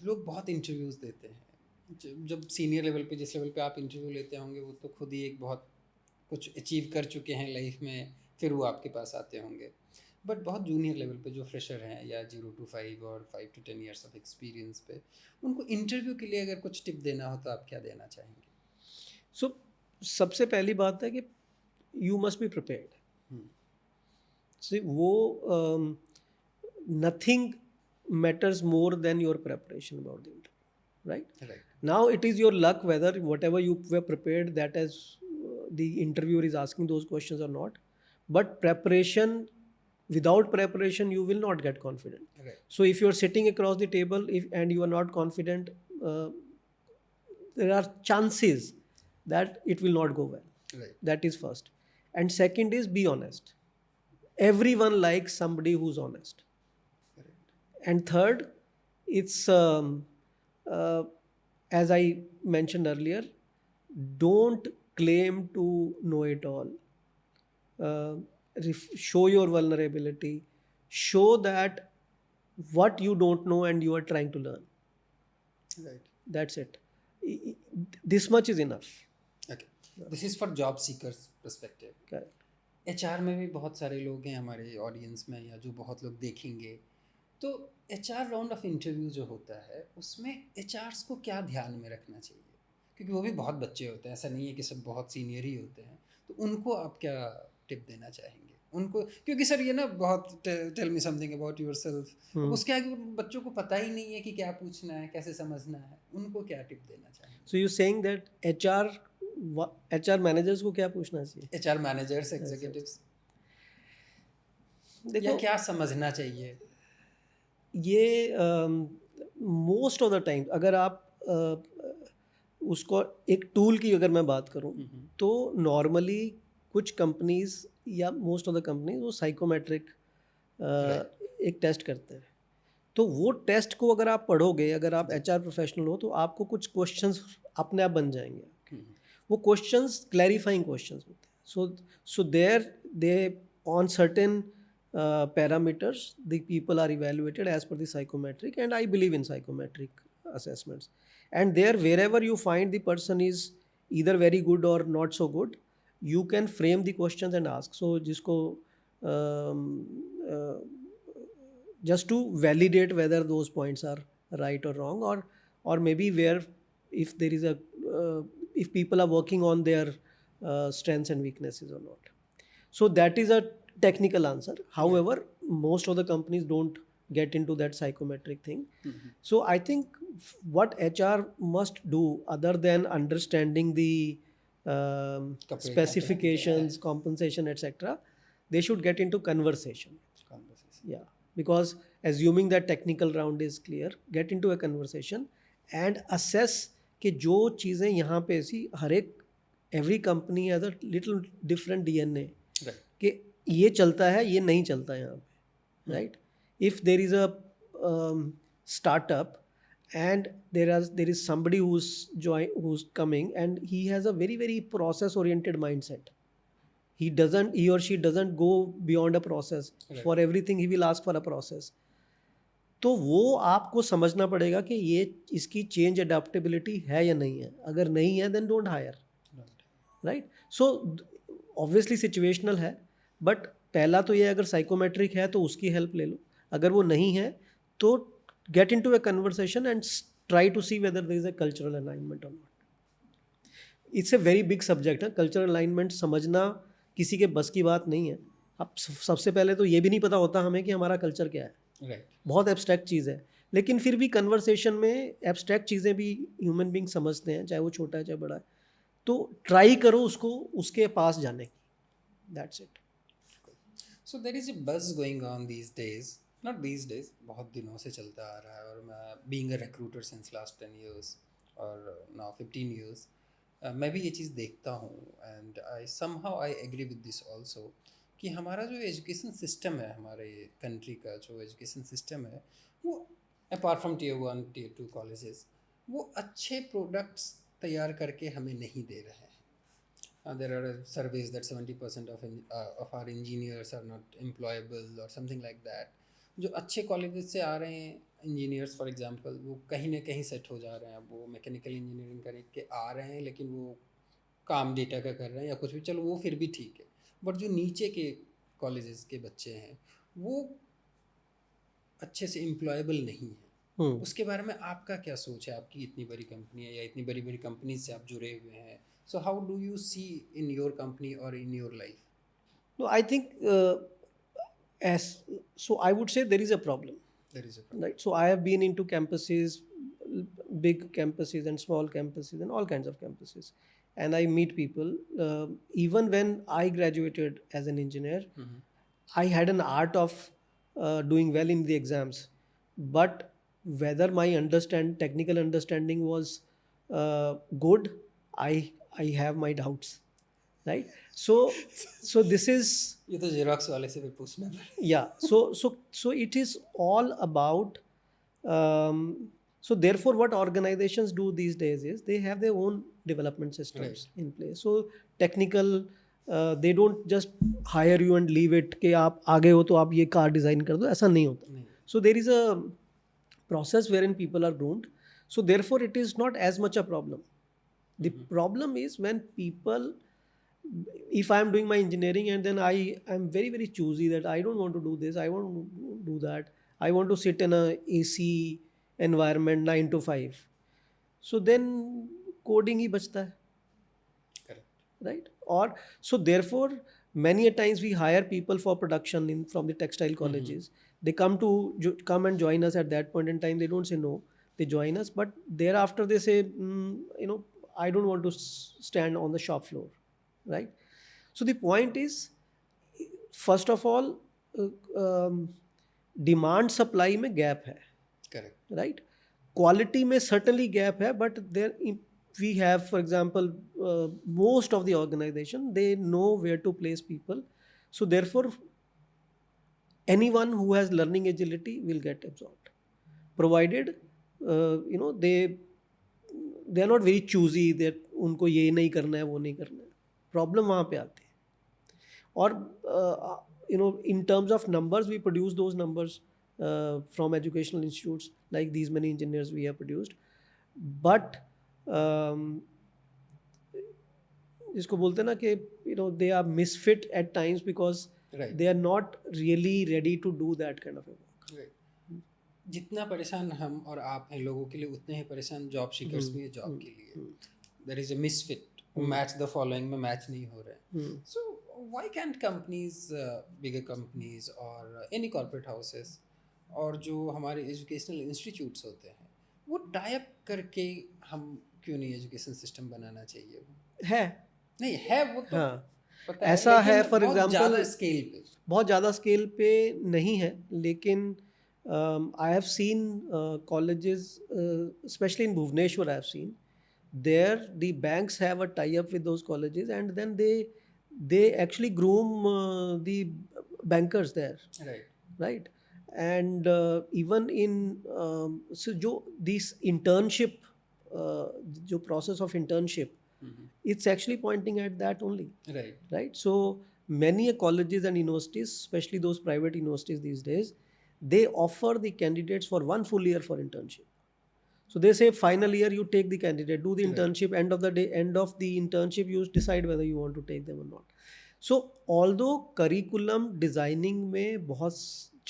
लोग बहुत interviews देते हैं, जब senior level पे, जिस level पे आप interview लेते होंगे, वो तो खुद ही एक बहुत कुछ अचीव कर चुके हैं लाइफ में, फिर वो आपके पास आते होंगे. बट बहुत जूनियर लेवल पे जो फ्रेशर हैं, या 0 to 5 और 5 to 10 ईयर्स ऑफ एक्सपीरियंस पे, उनको इंटरव्यू के लिए अगर कुछ टिप देना हो तो आप क्या देना चाहेंगे?
So सबसे पहली बात है कि you must be prepared. See, वो nothing matters more than your preparation about the interview, right?
Right.
Now it is your luck whether whatever you were prepared, that as the interviewer is asking those questions or not. But preparation, without preparation, you will not get confident.
Right.
So if you are sitting across the table and you are not confident, there are chances that it will not go well.
Right.
That is first. And second is be honest. Everyone likes somebody who's honest. And third, it's as I mentioned earlier, don't claim to know it all. Show your vulnerability. Show that what you don't know and you are trying to learn.
Right.
That's it. This much is enough.
Okay. This is for job seekers perspective.
Correct.
HR में भी बहुत सारे लोग हैं हमारे audience में, या जो बहुत लोग देखेंगे. तो एचआर राउंड ऑफ इंटरव्यू जो होता है उसमें एचआर्स को क्या ध्यान में रखना चाहिए, क्योंकि वो भी बहुत बच्चे होते हैं, ऐसा नहीं है कि सब बहुत सीनियर ही होते हैं. तो उनको आप क्या टिप देना चाहेंगे उनको, क्योंकि सर ये ना बहुत tell me something about yourself, उसके आगे बच्चों को पता ही नहीं है कि क्या पूछना है, कैसे समझना है, उनको क्या टिप देना चाहेंगे.
So you're saying that HR managers को क्या पूछना चाहिए?
एचआर मैनेजर्स, एग्जीक्यूटिव्स, या
देखो,
क्या समझना चाहिए.
ये मोस्ट ऑफ द टाइम अगर आप उसको एक टूल की अगर मैं बात करूं, तो नॉर्मली कुछ कंपनीज या मोस्ट ऑफ द कंपनीज वो साइकोमेट्रिक एक टेस्ट करते हैं. तो वो टेस्ट को अगर आप पढ़ोगे, अगर आप HR प्रोफेशनल हो, तो आपको कुछ क्वेश्चंस अपने आप बन जाएंगे. वो क्वेश्चंस क्लैरिफाइंग क्वेश्चंस होते हैं. So there they on certain parameters the people are evaluated as per the psychometric, and I believe in psychometric assessments. And there, wherever you find the person is either very good or not so good, you can frame the questions and ask. So jisko uh, just to validate whether those points are right or wrong, or maybe where if there is a if people are working on their strengths and weaknesses or not. So that is a technical answer. However, most of the companies don't get into that psychometric thing. So I think what HR must do, other than understanding the specifications, compensation, etc., they should get into conversation. Yeah, because assuming that technical round is clear, get into a conversation and assess कि जो चीज़ें यहाँ पे ऐसी हर एक every company has a little different DNA.
Right.
कि ये चलता है, ये नहीं चलता यहाँ पे, right? If there is a startup and there is somebody who's coming and he has a very very process oriented mindset. He or she doesn't go beyond a process. Right. For everything he will ask for a process. तो वो आपको समझना पड़ेगा कि ये इसकी change adaptability है या नहीं है. अगर नहीं है then don't hire, right? So obviously situational है, बट पहला तो ये अगर साइकोमेट्रिक है तो उसकी हेल्प ले लो. अगर वो नहीं है तो get into a conversation and try to see whether there is a cultural alignment और not. It's a very big subject है. कल्चरल अलाइनमेंट समझना किसी के बस की बात नहीं है. अब सबसे पहले तो ये भी नहीं पता होता हमें कि हमारा कल्चर क्या है.
Right.
बहुत एब्स्ट्रैक्ट चीज़ है, लेकिन फिर भी कन्वर्सेशन में एब्स्ट्रैक्ट चीज़ें भी ह्यूमन बीइंग समझते हैं, चाहे वो छोटा है चाहे बड़ा है. तो ट्राई करो उसको उसके पास जाने की. That's it.
So there is a buzz going on these days, not these days, बहुत दिनों से चलता आ रहा है, और मैं being a recruiter since last 10 years और now 15 years, मैं भी ये चीज़ देखता हूँ, and I somehow I agree with this also, कि हमारा जो एजुकेशन सिस्टम है, हमारे कंट्री का जो एजुकेशन सिस्टम है, वो apart from Tier 1 Tier 2 colleges, वो अच्छे प्रोडक्ट्स तैयार करके हमें नहीं दे रहे हैं. There are surveys that 70% of our engineers are not employable or something like that. जो अच्छे कॉलेजेस से आ रहे हैं इंजीनियर्स फॉर एग्जांपल, वो कहीं ना कहीं सेट हो जा रहे हैं. वो मैकेनिकल इंजीनियरिंग करके आ रहे हैं, लेकिन वो काम डेटा का कर रहे हैं या कुछ भी, चलो वो फिर भी ठीक है. बट जो नीचे के कॉलेजेस के बच्चे हैं वो अच्छे से एम्प्लॉयबल नहीं है. उसके बारे में आपका क्या सोच है? आपकी इतनी बड़ी कंपनी है या इतनी बड़ी बड़ी कंपनी से आप जुड़े हुए हैं, So how do you see in your company or in your life?
No, I think as so I would say there is a problem,
There is a problem.
right? So I have been into campuses, big campuses and small campuses and all kinds of campuses, and I meet people. Even when I graduated as an engineer,
Mhm.
I had an art of doing well in the exams, but whether my technical understanding was good, I have my doubts, right? So this is,
ये तो xerox वाले से भी पूछना पड़ेगा.
yeah. So it is all about. So therefore, what organizations do these days is they have their own development systems in place. So technical, they don't just hire you and leave it कि आप आगे हो तो आप ये car design कर दो, ऐसा नहीं होता.
नहीं.
So there is a process wherein people are groomed. So therefore, it is not as much a problem. The problem is when people, if I am doing my engineering and then I am very very choosy that I don't want to do this, I want to do that, I want to sit in a AC environment 9 to 5, so then coding ही बचता है,
Correct.
right? Or so therefore many a times we hire people for production in from the textile colleges. They come and join us at that point in time. They don't say no, they join us, but thereafter they say, I don't want to stand on the shop floor, right? So the point is, first of all, demand supply में gap है,
Correct.
Right? Quality में certainly gap है, but there we have, for example, most of the organization, they know where to place people. So therefore, anyone who has learning agility will get absorbed, provided they are not very choosy that उनको ये नहीं करना है वो नहीं करना है. Problem वहाँ पे आती है. और in terms of numbers, we produce those numbers from educational institutes, like these many engineers we have produced, but जिसको बोलते हैं ना कि they are misfit at times because
Right.
they are not really ready to do that kind of a work.
Right. जितना परेशान हम और आप हैं लोगों के लिए, उतने ही परेशान जॉब सीकर्स भी है जॉब के लिए. There is a misfit, match the following में मैच नहीं हो रहे. So why can't companies, bigger companies और एनी कॉर्पोरेट हाउसेस और जो हमारे एजुकेशनल इंस्टीट्यूट्स होते हैं, वो टाई अप करके हम क्यों नहीं एजुकेशन सिस्टम बनाना चाहिए?
है,
नहीं है वो तो
हाँ,
पता है,
ऐसा है.
लेकिन
फॉर
बहुत
एग्जाम्पल
ज़्यादा स्केल पे.
बहुत ज़्यादा स्केल पे नहीं है, लेकिन I have seen colleges, specially in Bhubaneswar, I have seen there the banks have a tie up with those colleges and then they actually groom the bankers there,
right.
right? And even in so जो this internship, जो process of internship, it's actually pointing at that only,
right.
right? So many colleges and universities, especially those private universities these days, they offer the candidates for 1 full year for internship. So they say final year you take the candidate, do the
Right.
internship, end of the day, end of the internship you decide whether you want to take them or not. So although curriculum designing में बहुत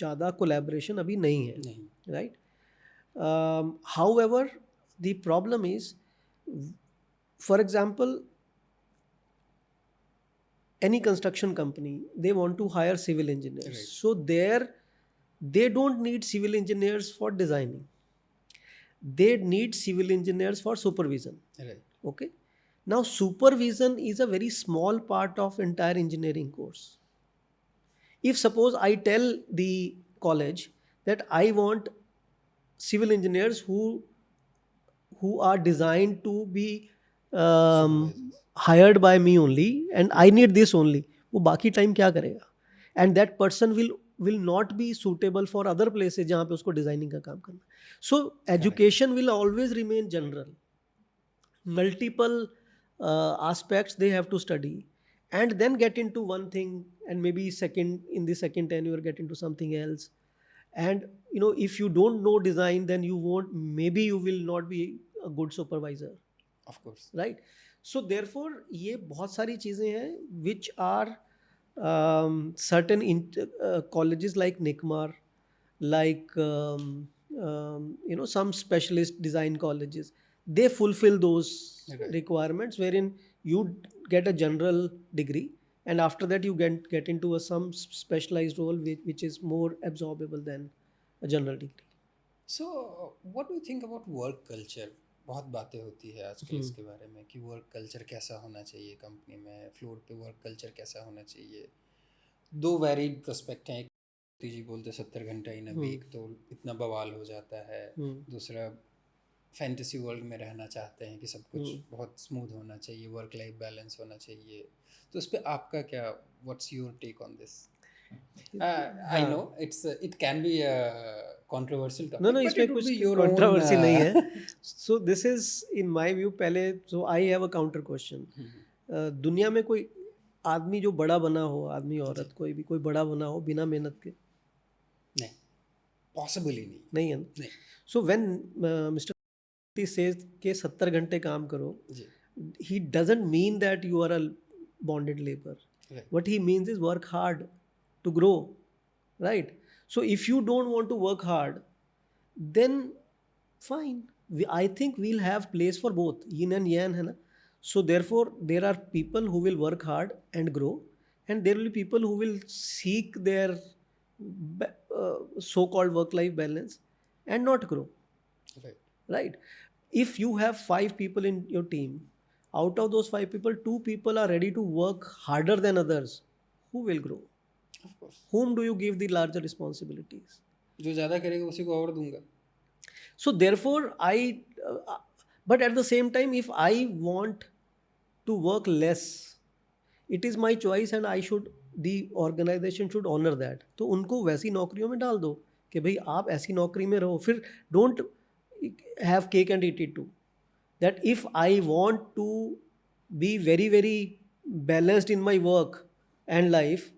ज़्यादा collaboration अभी नहीं है,
नहीं.
right? However, the problem is, for example, any construction company, they want to hire civil engineers.
Right.
So they don't need civil engineers for designing. They need civil engineers for supervision.
Right.
Okay. Now supervision is a very small part of entire engineering course. If suppose I tell the college that I want civil engineers who are designed to be
Supervisors.
hired by me only and I need this only, वो बाकी time क्या करेगा? And that person will not be suitable for other places जहाँ पे उसको designing का काम करना. So education will always remain general. Multiple aspects they have to study and then get into one thing, and maybe in the second tenure get into something else. And if you don't know design, then you will not be a good supervisor,
Of course.
right? So therefore ये बहुत सारी चीज़ें हैं which are certain colleges like NICMAR, like some specialist design colleges, they fulfill those
Right.
requirements wherein you get a general degree, and after that you get into some specialized role which is more absorbable than a general degree.
So what do you think about work culture? बहुत बातें होती है आजकल
Hmm.
इसके बारे में कि work culture कैसा होना चाहिए कंपनी में, फ्लोर पे वर्क कल्चर कैसा होना चाहिए। दो वैरिड प्रोस्पेक्ट हैं। एक जी बोलते 70 घंटा इन अ
Hmm.
वीक तो इतना बवाल हो जाता है।
Hmm.
दूसरा फैंटेसी वर्ल्ड में रहना चाहते हैं कि सब कुछ
Hmm.
बहुत स्मूथ होना चाहिए, वर्क लाइफ बैलेंस होना चाहिए। तो उस पर आपका क्या, what's your take on this? I know
हाँ,
it can be a controversial
no no,
topic but
इसमें
इट वुड
कुछ
बी योर ओन।
कंट्रोवर्सी नहीं है. So this is in my view. पहले so I have a counter question. दुनिया में कोई आदमी जो बड़ा बना हो, आदमी औरत कोई भी कोई बड़ा बना हो बिना मेहनत के?
नहीं, पॉसिबल ही नहीं।
नहीं है ना.
नहीं
सो व्हेन मिस्टर सेज के 70 घंटे काम करो,
जी,
he doesn't mean that you are a bonded labor.
Right
What he means is work hard to grow, right? So if you don't want to work hard, then fine. I think we'll have place for both, yin and yang, है ना. So therefore there are people who will work hard and grow, and there will be people who will seek their so-called work-life balance and not grow,
right
right? If you have 5 people in your team, out of those 5 people, 2 people are ready to work harder than others, who will grow?
Of course,
Whom do you give the larger responsibilities?
जो ज़्यादा करेगा उसी को और दूंगा।
So therefore but at the same time, if I want to work less, it is my choice, and I should, the organization should honor that. तो उनको वैसी नौकरियों में डाल दो कि भाई आप ऐसी नौकरी में रहो. फिर don't have cake and eat it too. That if I want to be very very balanced in my work and life,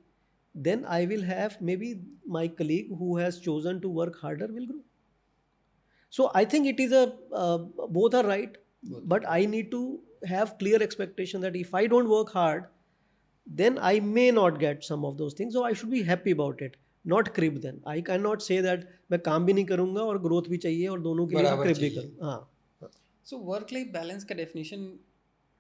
then I will have maybe my colleague who has chosen to work harder will grow. So I think it is a both are right,
Both
but I need to have clear expectation that if I don't work hard, then I may not get some of those things. So I should be happy about it, not crib then. I cannot say that मैं काम भी नहीं करूँगा और growth भी चाहिए और दोनों के लिए मैं
बराबर
crib भी
चाहिए।
करूँ. हाँ.
सो वर्क लाइफ बैलेंस का डेफिनेशन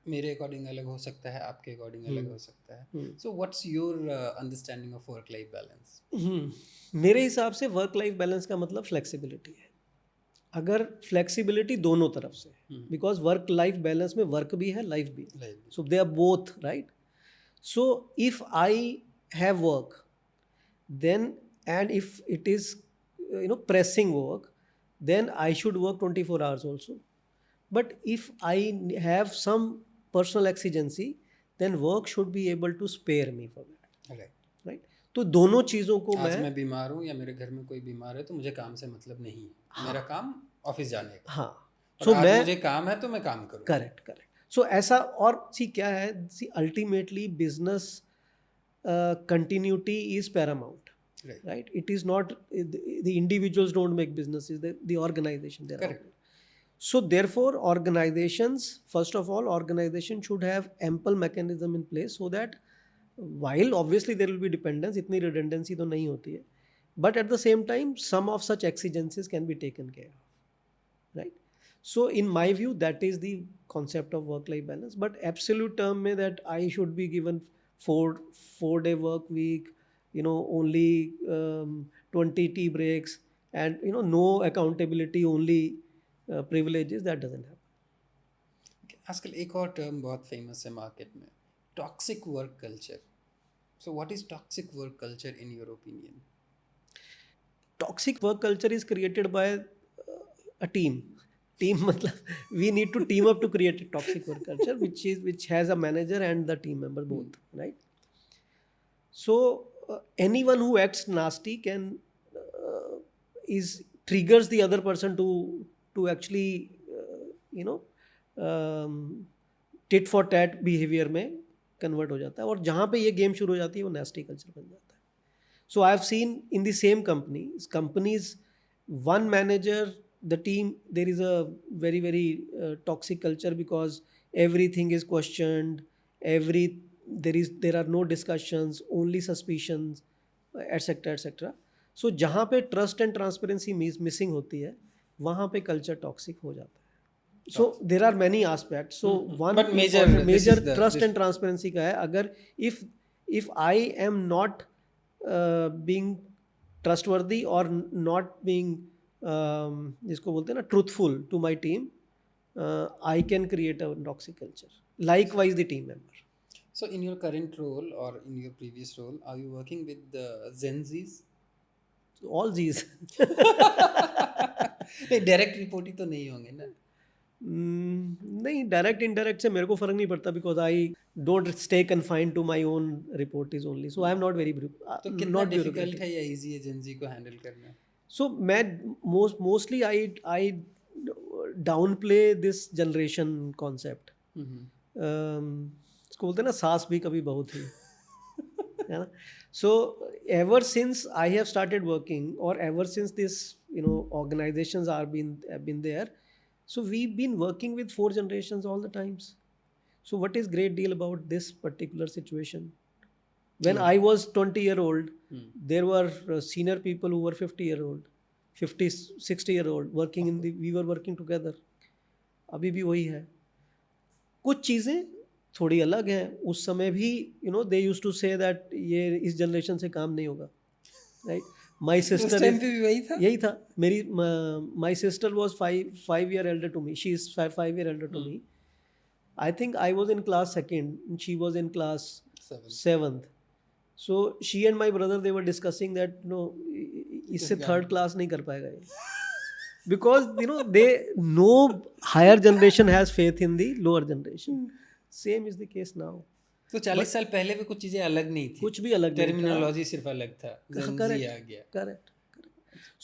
मेरे अकॉर्डिंग अलग हो सकता है, आपके अकॉर्डिंग अलग हो सकता है। So what's your understanding of work life balance?
मेरे हिसाब से वर्क लाइफ बैलेंस का मतलब फ्लेक्सिबिलिटी है. अगर फ्लेक्सिबिलिटी दोनों तरफ से, बिकॉज वर्क लाइफ बैलेंस में वर्क भी है, लाइफ भी है. So they are both right. So if I have work, then, and if it is pressing work, then I should work 24 hours also. But if I have some personal exigency, then work should be able to spare me for that,
right,
right? तो दोनों चीज़ों को
आज
मैं
मैं बीमार हूँ या मेरे घर में कोई बीमार है तो मुझे काम से मतलब नहीं है, मेरा काम ऑफिस जाने का।
हाँ.
और
So
आज
मैं
मुझे काम है तो मैं काम करूँ।
Correct correct. सो ऐसा, और सी क्या है, see ultimately business continuity is paramount,
right,
right? It is not the individuals don't make businesses, the organization they are
Correct.
operating. So therefore organizations, first of all, organization should have ample mechanism in place so that while obviously there will be dependence, इतनी redundancy तो नहीं होती है, but at the same time some of such exigencies can be taken care of, right? So in my view that is the concept of work life balance. But absolute term में that I should be given 4 day work week, only 20 tea breaks, and no accountability, only privileges, that doesn't happen.
आजकल एक और term बहुत famous है market में, toxic work culture. So what is toxic work culture in your opinion?
Toxic work culture is created by a team. Team matlab we need to team up to create a toxic work culture, which has a manager and the team member both, right? So anyone who acts nasty can is triggers the other person to actually you know tit for tat behavior में convert हो जाता है, और जहाँ पे ये game शुरू हो जाती है वो nasty culture बन जाता है. So I have seen in the same companies, one manager, the team, there is a very very toxic culture because everything is questioned, there are no discussions, only suspicions, etc etc. So जहाँ पे trust and transparency missing होती है, वहाँ पे culture toxic हो जाता है. So there are many aspects. So one
But major,
important,
this
major
is the
trust
this,
and transparency का है. अगर if I am not being trustworthy or not being जिसको बोलते हैं ना truthful to my team, I can create a toxic culture. Likewise the team member.
So in your current role or in your previous role, are you working with the Gen Zs?
All these.
नहीं, direct report ही तो नहीं होंगे ना.
नहीं, direct indirect से मेरे को फर्क नहीं पड़ता because I don't stay confined to my own report only. So I am not very
तो कितना डिफिकल्ट है या इजी है Gen Z को हैंडल करना?
सो मैं mostly I down play this generation concept. इसको बोलते हैं ना सास भी कभी बहू थी, है ना. So ever since I have started working और ever since this organizations have been there. So we've been working with 4 generations all the times. So what is great deal about this particular situation? When I was 20-year-old, there were senior people who were 50-year-old, 50, 60-year-old working we were working together. अभी भी वही है. कुछ चीज़ें थोड़ी अलग हैं. उस समय भी they used to say that ये इस जनरेशन से काम नहीं होगा, right? My sister
उस टाइम पे भी वही था.
यही था. मेरी my sister was 5 year elder to me. She is 5 year elder to me. I think I was in class 2nd and she was in class 7th. So she and my brother they were discussing that इससे 3rd class नहीं कर पाएगा ये. Because they no higher generation has faith in the lower generation. Same is the case now.
तो 40 साल पहले भी कुछ चीजें अलग नहीं थी.
कुछ भी अलग नहीं था.
टर्मिनोलॉजी सिर्फ अलग था. Gen Z आ गया.
Correct.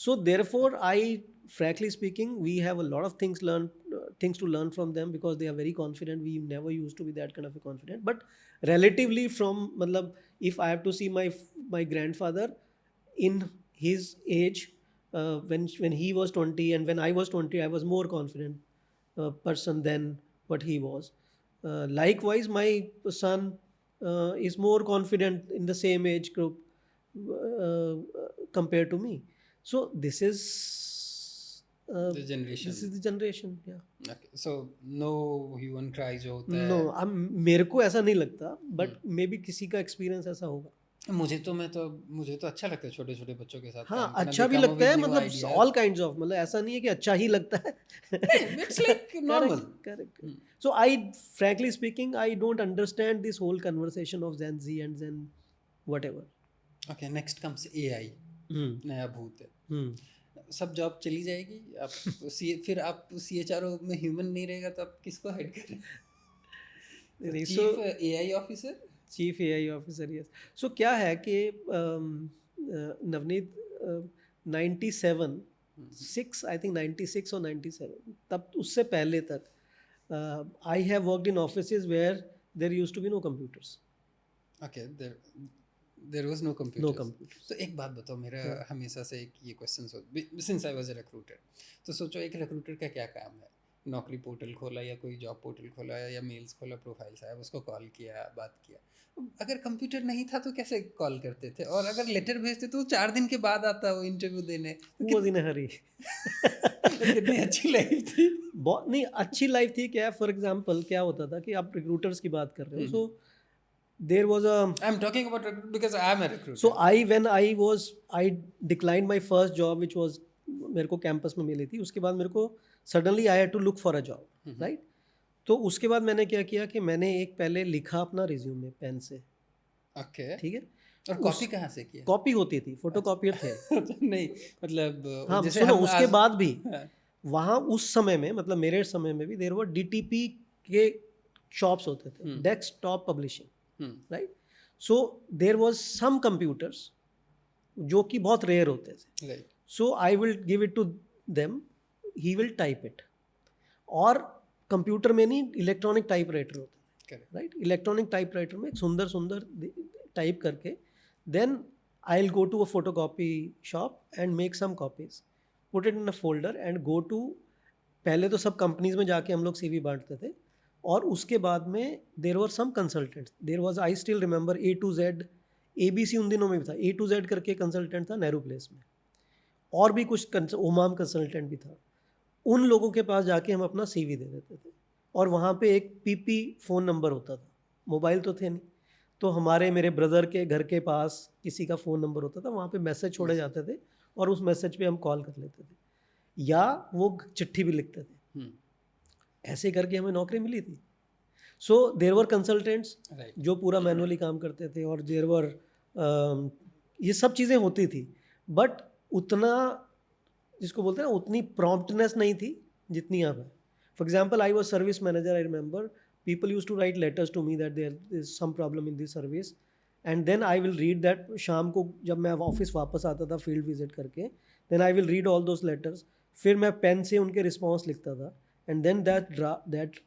So therefore, frankly speaking, we have a lot of things to learn from them because they are very confident. We never used to be that kind of a confident. But relatively from, matlab, if I have to see my grandfather in his age, when he was 20 and when I was 20, I was more confident person than what he was. Likewise, my son is more confident in the same age group compared to me. So this is
The generation.
This is the generation. Yeah.
Okay. So no hue and cry जो होता है.
No, मेरे को ऐसा नहीं लगता, but maybe किसी का experience ऐसा होगा.
मुझे तो अच्छा लगता है छोटे छोटे बच्चों के साथ.
हाँ, अच्छा भी लगता है. मतलब all kinds of, मतलब ऐसा नहीं है कि अच्छा ही लगता है.
It's like normal.
Correct. So I, frankly speaking, I don't understand this whole conversation of Gen Z and Gen whatever.
Okay, next comes AI. नया भूत है. सब जॉब चली जाएगी. आप फिर आप CHRO में ह्यूमन नहीं रहेगा तो आप किसको हाइड करें? Chief AI officer.
Chief AI officer, yes. So क्या है कि नवनीत 96 आई थिंक 96 और 97 तब उससे पहले तक I have worked in offices where there used to be no computers.
Okay, there was no computer. तो एक बात बताओ, मेरा हमेशा से एक ये question since I was a recruiter. तो सोचो एक रिक्रूटर का क्या काम है? नौकरी पोर्टल खोला या कोई जॉब पोर्टल खोला या मेल्स खोला, प्रोफाइल्स आया, उसको कॉल किया, बात किया. अगर कंप्यूटर नहीं था तो कैसे कॉल करते थे? और अगर लेटर भेजते तो 4 दिन के बाद आता वो इंटरव्यू देने.
वो दिन हरी.
कितनी अच्छी लाइफ थी.
बहुत नहीं अच्छी लाइफ थी. क्या फॉर एग्जांपल क्या होता था कि आप रिक्रूटर्स की बात कर रहे हो. सो there was
I'm talking about recruiter because I am a recruiter.
So I declined my first job which was मेरे को कैंपस में मिली थी. उसके बाद मेरे को suddenly I had to look for a job, right? तो उसके बाद मैंने क्या किया कि मैंने एक पहले लिखा अपना रिज्यूमे पेन से.
Okay.
ठीक है.
और कॉपी कहाँ से किया?
कॉपी होती थी, फोटोकॉपियर थे.
नहीं मतलब
हाँ,
जैसे
सुनो,
हम
उसके बाद भी वहाँ उस समय में, मतलब मेरे समय में भी देयर वर DTP के शॉप्स होते थे, desktop publishing, right. So there was some computers जो कि बहुत रेयर होते थे.
Right.
So I will give it to them, he will type it. और कंप्यूटर में नहीं, इलेक्ट्रॉनिक टाइपराइटर होता है, राइट. इलेक्ट्रॉनिक टाइपराइटर में सुंदर सुंदर टाइप करके then I will go to a photocopy shop and make some copies, put it in a folder and go to. पहले तो सब कंपनीज में जाके हम लोग CV बांटते थे. और उसके बाद में there were some consultants. There was, I still remember, A to Z, ABC उन दिनों में भी था. A to Z करके कंसल्टेंट था नेहरू प्लेस में. और भी कुछ ओमाम कंसल्टेंट भी था. उन लोगों के पास जाके हम अपना सीवी दे देते थे, और वहाँ पे एक पीपी फ़ोन नंबर होता था, मोबाइल तो थे नहीं, तो हमारे मेरे ब्रदर के घर के पास किसी का फ़ोन नंबर होता था, वहाँ पे मैसेज छोड़े जाते थे और उस मैसेज पे हम कॉल कर लेते थे, या वो चिट्ठी भी लिखते थे। ऐसे करके हमें नौकरी मिली थी। So there were consultants
right.
जो पूरा मैनुअली काम करते थे, और देयर वर ये सब चीज़ें होती थी, बट उतना, जिसको बोलते हैं ना, उतनी प्रॉम्प्टनेस नहीं थी जितनी अब है। For example, I was service manager, I remember people used to write letters to me that there is some problem in this service, and then I will read that शाम को जब मैं ऑफिस वापस आता था फील्ड विजिट करके, then I will read all those letters, फिर मैं पेन से उनके रिस्पॉन्स लिखता था, and then that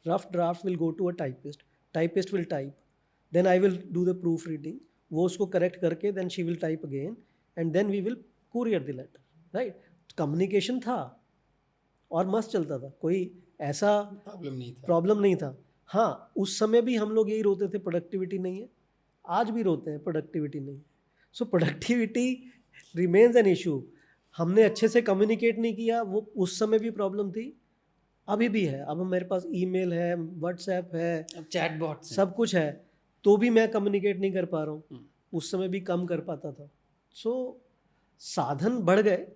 rough draft will go to a typist will type, then I will do the proofreading, वो उसको करेक्ट करके then she will type again, and then we will courier the letter, right? Communication था और मस्त चलता था, कोई ऐसा प्रॉब्लम नहीं था। हाँ, उस समय भी हम लोग यही रोते थे प्रोडक्टिविटी नहीं है, आज भी रोते हैं प्रोडक्टिविटी नहीं है। सो प्रोडक्टिविटी रिमेन्स एन इशू। हमने अच्छे से कम्युनिकेट नहीं किया, वो उस समय भी प्रॉब्लम थी, अभी भी है। अब मेरे पास ईमेल है, व्हाट्सएप है,
चैटबॉट
सब कुछ है, तो भी मैं कम्युनिकेट नहीं कर पा रहा हूँ, उस समय भी कम कर पाता था। सो साधन बढ़ गए,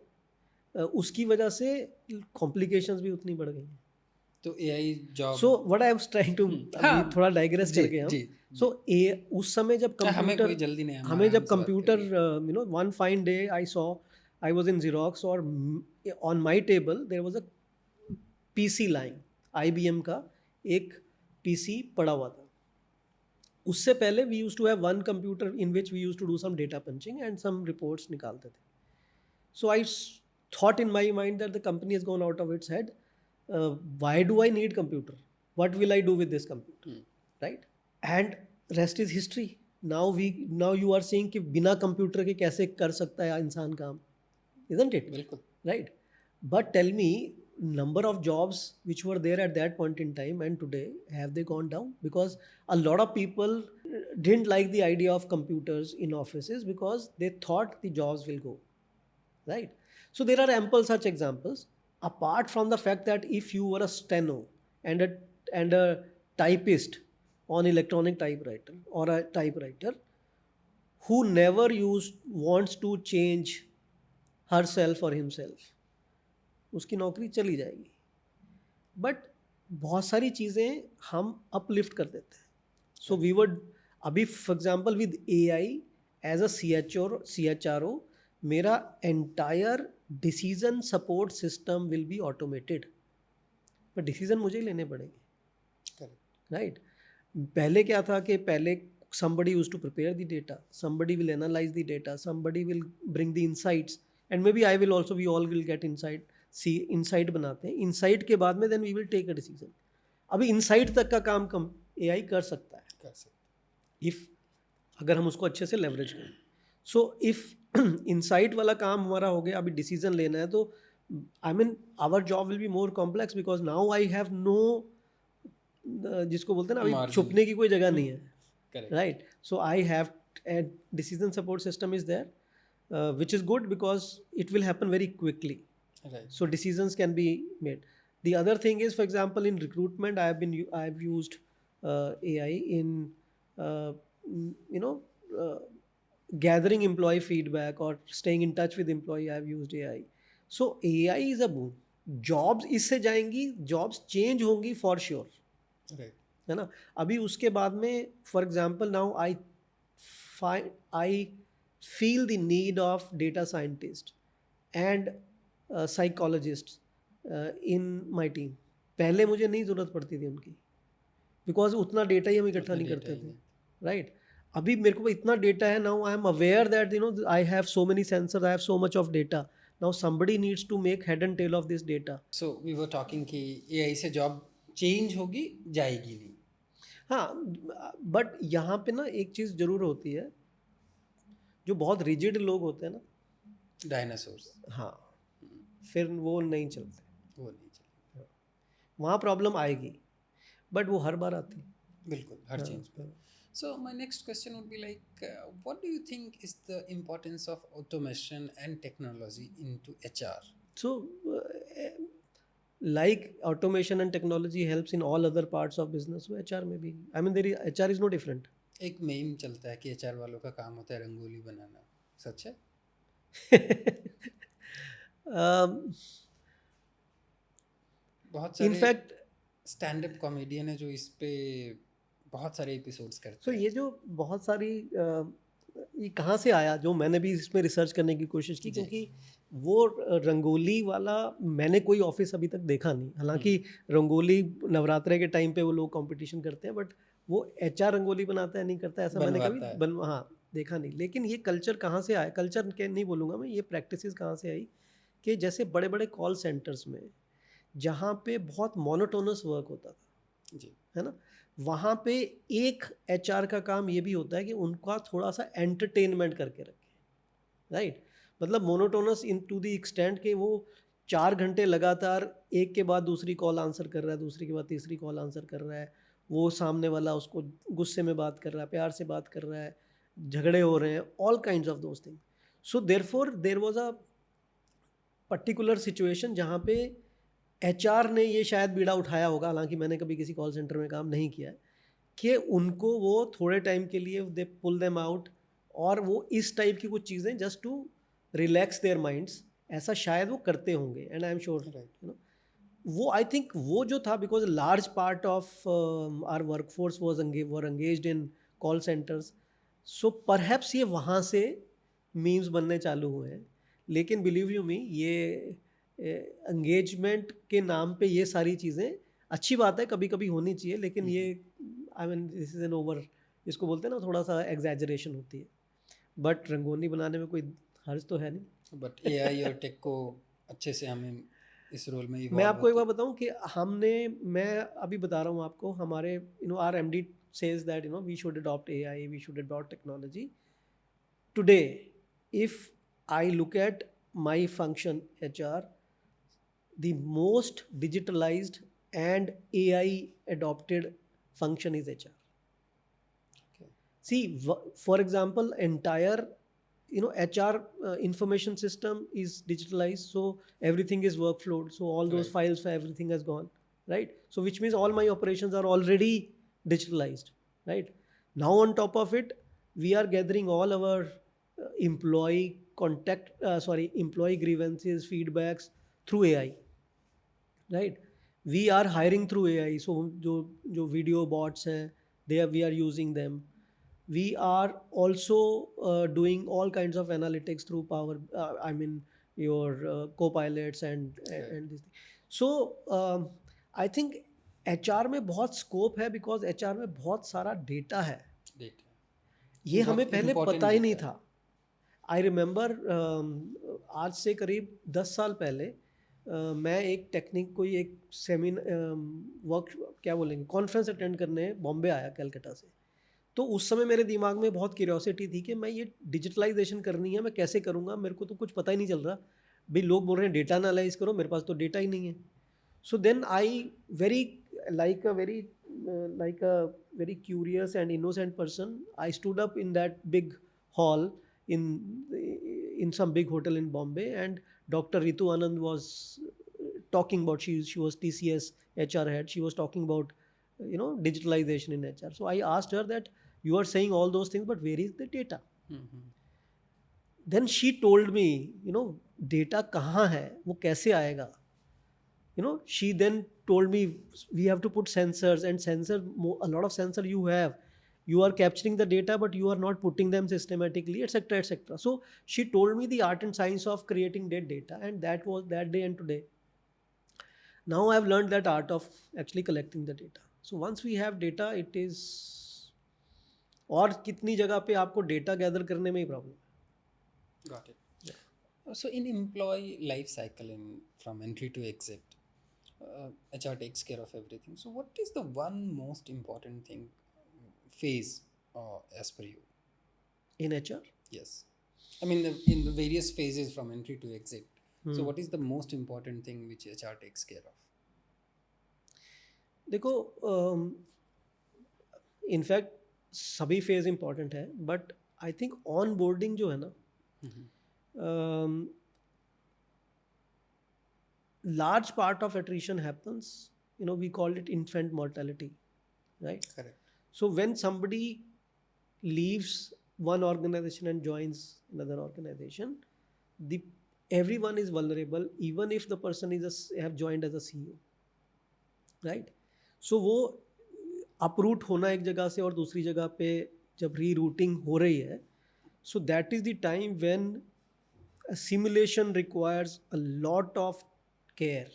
उसकी वजह से कॉम्प्लिकेशंस भी उतनी बढ़ गई हैं।
तो AI job,
so what I was trying to, अभी थोड़ा डाइग्रेस करके हम, सो उस समय जब
हमें कोई
कंप्यूटर,
जल्दी नहीं,
हमें जब computer, you know, one fine day I saw, I was in Xerox, और on my table there was a PC line, IBM का एक पीसी पड़ा हुआ था। उससे पहले we used to have one computer in which we used to do some data punching and some reports निकालते थे। So I thought in my mind that the company has gone out of its head. Why do I need computer? What will I do with this computer? Right? And rest is history. Now you are seeing कि बिना computer के कैसे कर सकता है इंसान काम, isn't it?
बिल्कुल।
Right? But tell me, number of jobs which were there at that point in time and today, have they gone down? Because a lot of people didn't like the idea of computers in offices because they thought the jobs will go. Right? So there are ample such examples. Apart from the fact that if you were a steno and a typist on electronic typewriter or a typewriter who never wants to change herself or himself, उसकी नौकरी चली जाएगी। But बहुत सारी चीज़ें हम uplift कर देते हैं। सो वी वुड, अभी for example with AI as a CHRO, मेरा entire decision support system will be automated, पर डिसीजन मुझे ही लेने पड़ेंगे, राइट? पहले क्या था कि पहले somebody used to prepare the data, somebody will analyze the data, somebody will bring the insights, and maybe I will also, we all will get insight, see insight बनाते हैं, insight के बाद में then we will take a decision। अभी insight तक का काम कम AI कर सकता है, if अगर हम उसको अच्छे से leverage करें। So if insight वाला काम हमारा हो गया, अभी decision लेना है, तो I mean our job will be more complex because now I have no, जिसको बोलते हैं ना, अभी छुपने की कोई जगह नहीं है, right? So I have a decision support system is there, which is good because it will happen very quickly,
right?
So decisions can be made. The other thing is, for example, in recruitment, I've used AI in you know, uh, gathering employee feedback or staying in touch with employee. I've used AI. So AI is a boon. Jobs इससे जाएंगी, jobs change होंगी for sure,
right?
है ना? अभी उसके बाद में, for example, now I feel the need of data scientist and psychologist in my team. पहले मुझे नहीं ज़रूरत पड़ती थी उनकी, बिकॉज उतना डेटा ही हम इकट्ठा नहीं करते थे, राइट? अभी मेरे को इतना डेटा है, now I am aware that you know I have so many sensor, I have so much of data, now somebody needs to make head and tail of this data.
So we were talking कि AI से job change होगी, जाएगी नहीं।
हाँ, but यहाँ पे ना एक चीज़ ज़रूर होती है, जो बहुत रिजिड लोग होते हैं ना,
डायनासोर्स,
हाँ, फिर वो नहीं चलते, वहाँ प्रॉब्लम आएगी, बट वो हर बार आती है।
बिल्कुल, हर चेंज पे। So my next question would be like, what do you think is the importance of automation and technology into HR?
So like automation and technology helps in all other parts of business, so HR में भी, I mean there is, HR is no different.
एक meme चलता है कि HR वालों का काम होता है रंगोली बनाना, सच है?
um,
बहुत
in
सारे
fact,
स्टैंड अप कॉमेडियन है जो इस पे बहुत सारे एपिसोड्स करते
so
हैं।
ये जो बहुत सारी ये कहाँ से आया, जो मैंने भी इसमें रिसर्च करने की कोशिश की,
जी।
क्योंकि वो रंगोली वाला मैंने कोई ऑफिस अभी तक देखा नहीं। हालांकि रंगोली नवरात्रे के टाइम पे वो लोग कंपटीशन करते हैं, बट वो HR रंगोली बनाता है नहीं करता है, ऐसा मैंने कभी
बनवाता है।
हाँ देखा नहीं। लेकिन ये कल्चर कहाँ से आया, कल्चर के नहीं बोलूँगा मैं, ये प्रैक्टिसेस कहाँ से आई कि जैसे बड़े बड़े कॉल सेंटर्स में जहाँ पे बहुत मोनोटोनस वर्क होता था,
जी।
है ना, वहाँ पे एक HR का काम ये भी होता है कि उनका थोड़ा सा एंटरटेनमेंट करके रखे, राइट। मतलब monotonous in to the extent कि वो 4 घंटे लगातार एक के बाद दूसरी कॉल आंसर कर रहा है, दूसरी के बाद तीसरी कॉल आंसर कर रहा है, वो सामने वाला उसको गुस्से में बात कर रहा है, प्यार से बात कर रहा है, झगड़े हो रहे हैं, all kinds of those thing. So therefore there was a particular situation जहाँ पे HR ने ये शायद बीड़ा उठाया होगा, हालांकि मैंने कभी किसी कॉल सेंटर में काम नहीं किया है, कि उनको वो थोड़े टाइम के लिए दे पुल देम आउट, और वो इस टाइप की कुछ चीज़ें just to relax their minds, ऐसा शायद वो करते होंगे। And I am sure,
right.
You know, वो आई थिंक वो जो था, because large part of our workforce was were engaged in call centres, so perhaps ये वहाँ से मीम्स बनने चालू हुए हैं। लेकिन बिलीव यू मी, ये एंगेजमेंट के नाम पे ये सारी चीज़ें अच्छी बात है, कभी कभी होनी चाहिए, लेकिन ये I mean this is an over, इसको बोलते हैं ना, थोड़ा सा एग्जैजरेशन होती है। बट रंगोली बनाने में कोई हर्ज तो है नहीं।
बट एआई और टेक को अच्छे से हमें इस रोल में
मैं
इवॉल्व
आपको एक
होते।
बार बताऊं कि हमने, मैं अभी बता रहा हूँ आपको, हमारे our MD says that we should adopt AI, we should adopt technology. Today if I look at my function HR, the most digitalized and AI adopted function is HR.
Okay.
See, for example, entire HR information system is digitalized, so everything is workflowed. So all those
Right.
files, everything has gone, right? So which means all my operations are already digitalized, right? Now on top of it, we are gathering all our employee grievances, feedbacks through AI, right. We are hiring through AI, सो जो जो video bots हैं, they we are using them. We are also doing all kinds of analytics through power, I mean your co-pilots and this thing. So आई थिंक HR में बहुत scope है, because HR में बहुत सारा डेटा है,
डेटा
ये हमें
बहुत
पहले
इम्पोर्टेंट
पता ही नहीं
डेटा है।
था। आई रिमेंबर आज से करीब 10 साल पहले मैं एक टेक्निक कोई एक वर्क, क्या बोलेंगे, कॉन्फ्रेंस अटेंड करने बॉम्बे आया कलकत्ता से। तो उस समय मेरे दिमाग में बहुत क्यूरियोसिटी थी कि मैं ये डिजिटलाइजेशन करनी है, मैं कैसे करूँगा, मेरे को तो कुछ पता ही नहीं चल रहा। भाई लोग बोल रहे हैं डेटा एनालाइज करो, मेरे पास तो डेटा ही नहीं है। So then I very like a very like a very curious and innocent person, I stood up in that big hall in in some big hotel in Bombay, and Dr. Ritu Anand was talking about, she was TCS HR head, she was talking about digitalization in HR. So I asked her that, you are saying all those things, but where is the data? Then she told me, data कहाँ है, वो कैसे आएगा? She then told me, we have to put sensors, and a lot of sensor you have, you are capturing the data, but you are not putting them systematically, etc., etc. So she told me the art and science of creating that data, and that was that day and today. Now I have learned that art of actually collecting the data. So once we have data, it is, और कितनी जगह पे आपको data gather करने में ही problem.
Got it. So in employee life cycle, from entry to exit, HR takes care of everything. So what is the one most important thing phase as per you?
In HR?
Yes. I mean, in the various phases from entry to exit. So what is the most important thing which HR takes care of?
देखो, in fact सभी phase important है, but I think on boarding जो है ना, large part of attrition happens, we call it infant mortality, right?
Correct.
So when somebody leaves one organization and joins another organization, the everyone is vulnerable, even if the person have joined as a CEO, right? So वो uproot होना एक जगह से और दूसरी जगह पे जब rerouting हो रही है, so that is the time when assimilation requires a lot of care.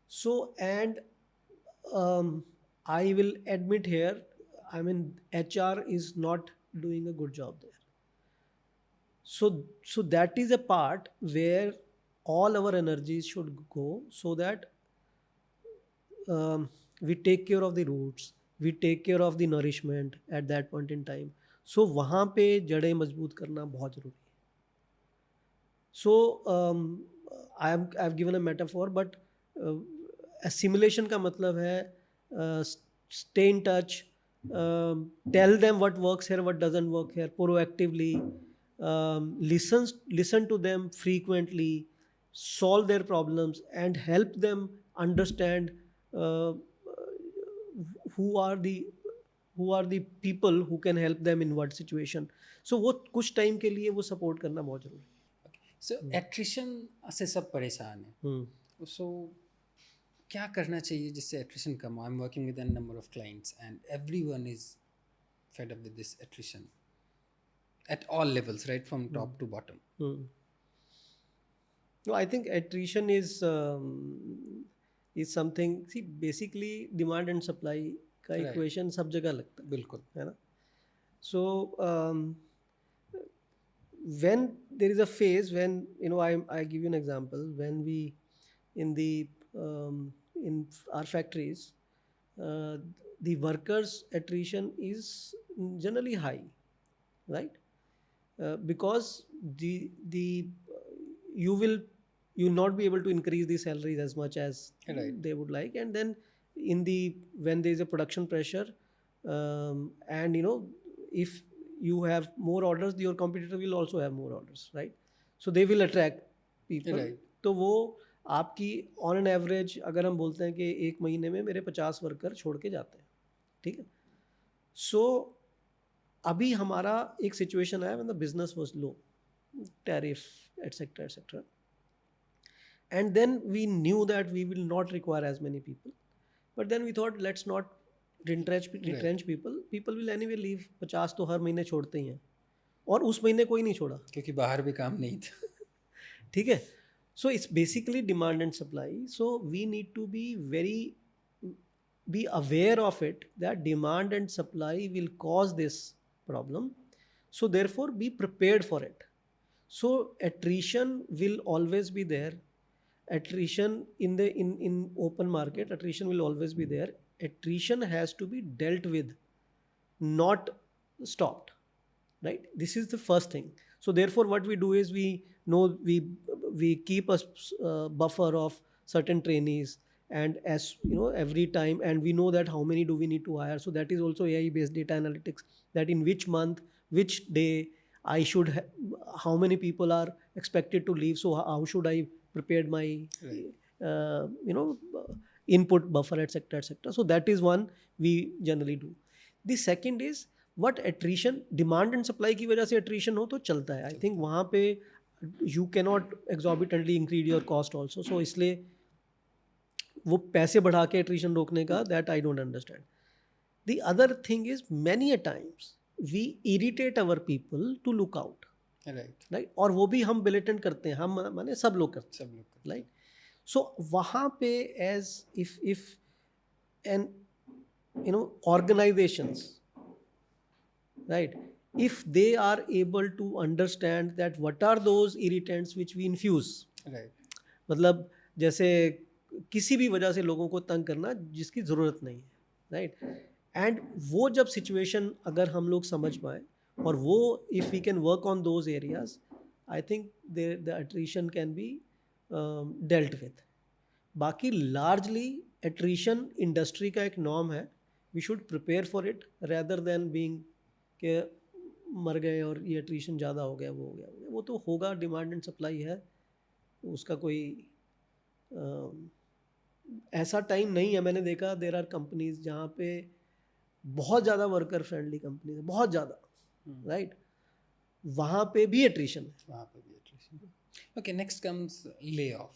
So, and I will admit here, I mean, HR is not doing a good job there. So that is a part where all our energies should go, so that we take care of the roots, we take care of the nourishment at that point in time. So वहाँ पे जड़ें मजबूत करना बहुत ज़रूरी है. So I've given a metaphor, but assimilation का मतलब है stay in touch, tell them what works here, what doesn't work here, proactively, listen to them frequently, solve their problems, and help them understand uh, who are the people who can help them in what situation. So वो कुछ time के लिए वो support करना बहुत जरूरी है.
सो attrition से सब परेशान है, सो क्या करना चाहिए जिससे एट्रिशन कम हो? I am working with an number of clients and everyone is fed up with this attrition at all levels, right from top to bottom.
No, I think attrition is something. See, basically demand and supply का
Right.
equation सब जगह लगता है,
बिल्कुल.
है ना? So when there is a phase when I give you an example, when we in the in our factories, the workers attrition is generally high, right? Because you will not be able to increase the salaries as much as
Right.
they would like, and then when there is a production pressure, and if you have more orders, your competitor will also have more orders, right? So they will attract people.
Right.
तो वो आपकी on an average अगर हम बोलते हैं कि एक महीने में मेरे 50 वर्कर छोड़ के जाते हैं, ठीक है? सो अभी हमारा एक सिचुएशन है when the business was low, tariff etcetera, and then we knew that we will not require as many people, but then we thought let's not retrench people will anyway leave. 50 तो हर महीने छोड़ते ही हैं, और उस महीने कोई नहीं छोड़ा
क्योंकि बाहर भी काम नहीं था.
ठीक है. So it's basically demand and supply. So we need to be aware of it, that demand and supply will cause this problem. So therefore be prepared for it. So attrition will always be there. Attrition in open market, attrition will always be there. Attrition has to be dealt with, not stopped, right? This is the first thing. So therefore what we do is we keep a buffer of certain trainees, and as every time, and we know that how many do we need to hire. So that is also AI based data analytics, that in which month, which day I should how many people are expected to leave, so how should I prepare my input buffer, etc. So that is one we generally do. The second is what attrition, demand and supply की वजह से attrition हो तो चलता है. I think वहाँ पे you cannot exorbitantly increase your cost also. So इसलिए वो पैसे बढ़ा के attrition रोकने का, that I don't understand. The other thing is many a times we irritate our people to look out, right? और वो भी हम blatant करते हैं, हम माने सब लोग करते हैं, right? So वहाँ पे as if and organizations, right, if they are able to understand that what are those irritants which we infuse,
right?
मतलब जैसे किसी भी वजह से लोगों को तंग करना जिसकी ज़रूरत नहीं है, राइट? एंड वो जब सिचुएशन अगर हम लोग समझ पाए, और वो if we can work on those areas, I think the attrition can be dealt with. बाकी लार्जली एट्रिशन इंडस्ट्री का एक नॉर्म है. We should prepare for it rather than being के मर गए और ये एट्रिशन ज़्यादा हो गया, वो हो गया. वो तो होगा, डिमांड एंड सप्लाई है, उसका कोई ऐसा टाइम नहीं है, मैंने देखा देर आर कंपनीज जहाँ पे बहुत ज़्यादा वर्कर फ्रेंडली कंपनीज है, बहुत ज़्यादा, राइट, वहाँ पे भी एट्रिशन है।
वहाँ पे भी attrition. Okay, next comes lay off.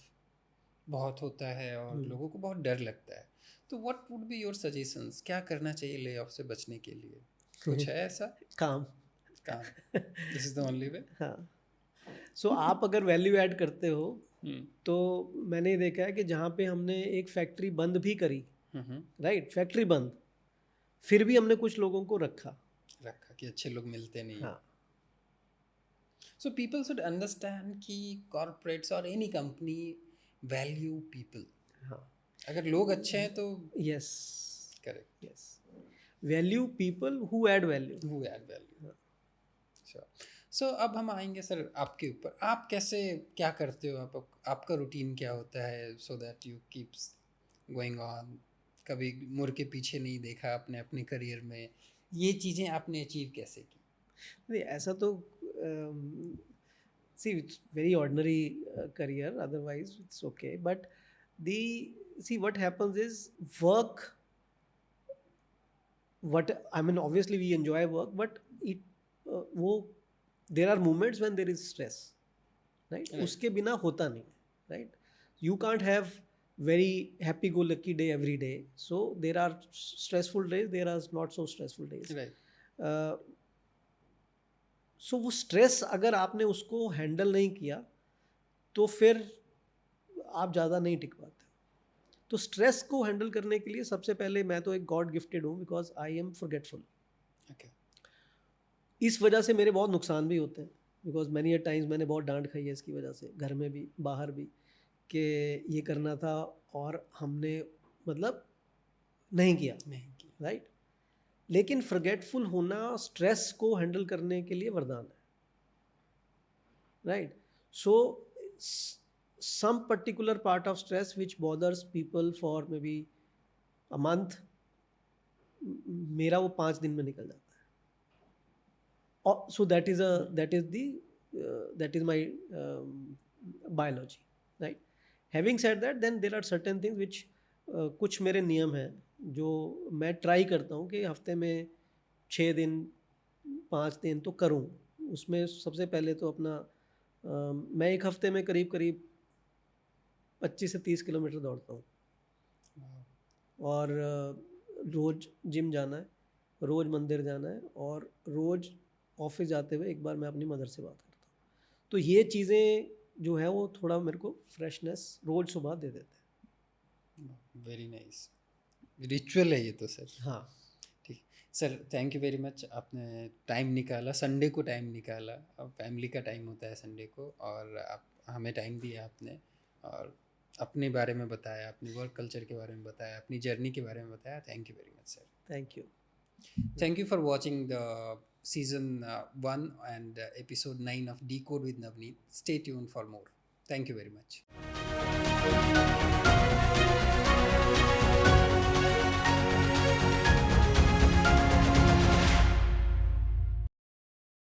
बहुत होता है और लोगों को बहुत डर लगता है, तो what would be your suggestions, क्या करना चाहिए ले ऑफ से बचने के लिए? कुछ है ऐसा?
काम।
काम, this is the only way.
हाँ, सो आप अगर वैल्यू ऐड करते हो तो मैंने देखा है कि जहाँ पे हमने एक फैक्ट्री बंद भी करी, राइट, फैक्ट्री बंद, फिर भी हमने कुछ लोगों को रखा।
कि अच्छे लोग मिलते नहीं।
हाँ,
सो पीपल शुड अंडरस्टैंड कि कॉर्पोरेट्स और एनी कंपनी वैल्यू पीपल।
हाँ,
अगर लोग अच्छे हैं तो
yes,
correct,
yes, value people who add value.
Who add value. So अब हम आएंगे सर आपके ऊपर, आप कैसे, क्या करते हो आप, आपका रूटीन क्या होता है so that you keeps going on? कभी मुड़ के पीछे नहीं देखा आपने अपने करियर में, ये चीज़ें आपने अचीव कैसे की?
नहीं, ऐसा तो see it's very ordinary career, otherwise it's okay, but the see what happens is work, what I mean, obviously we enjoy work, but it वो there are moments when there is stress, right? उसके बिना होता नहीं, right? You can't have very happy go lucky day every day, so there are stressful days, there are not so stressful days,
right.
So वो stress अगर आपने उसको handle नहीं किया तो फिर आप ज़्यादा नहीं टिक पाते। तो स्ट्रेस को हैंडल करने के लिए सबसे पहले मैं तो एक गॉड गिफ्टेड हूँ, because I am forgetful.
Okay.
इस वजह से मेरे बहुत नुकसान भी होते हैं, बिकॉज मैनी टाइम्स मैंने बहुत डांट खाई है इसकी वजह से, घर में भी बाहर भी, कि ये करना था और हमने मतलब नहीं किया, राइट। लेकिन फॉरगेटफुल होना स्ट्रेस को हैंडल करने के लिए वरदान है, right. So some particular part of stress which bothers people for maybe a month, मेरा वो 5 दिन में निकल जाता है। और so that is my biology, right? Having said that, then there are certain things which कुछ मेरे नियम हैं जो मैं ट्राई करता हूँ कि हफ्ते में 6 दिन 5 दिन तो करूँ। उसमें सबसे पहले तो अपना मैं एक हफ्ते में करीब करीब 25 से 30 किलोमीटर दौड़ता हूँ, और रोज़ जिम जाना है, रोज़ मंदिर जाना है, और रोज़ ऑफिस जाते हुए एक बार मैं अपनी मदर से बात करता हूँ। तो ये चीज़ें जो है वो थोड़ा मेरे को फ्रेशनेस रोज़ सुबह दे देते हैं।
वेरी नाइस, रिचुअल है ये तो सर।
हाँ,
ठीक sir, thank you very much, आपने टाइम निकाला, संडे को टाइम निकाला, अब फैमिली का टाइम होता है संडे को, और आप हमें टाइम दिया आपने, और अपने बारे में बताया, अपने वर्क कल्चर के बारे में बताया, अपनी जर्नी के बारे में बताया। Thank you very much sir.
Thank you.
Thank you for watching the season 1 and episode 9 of Decode with Navneet. Stay tuned for more. Thank you very much.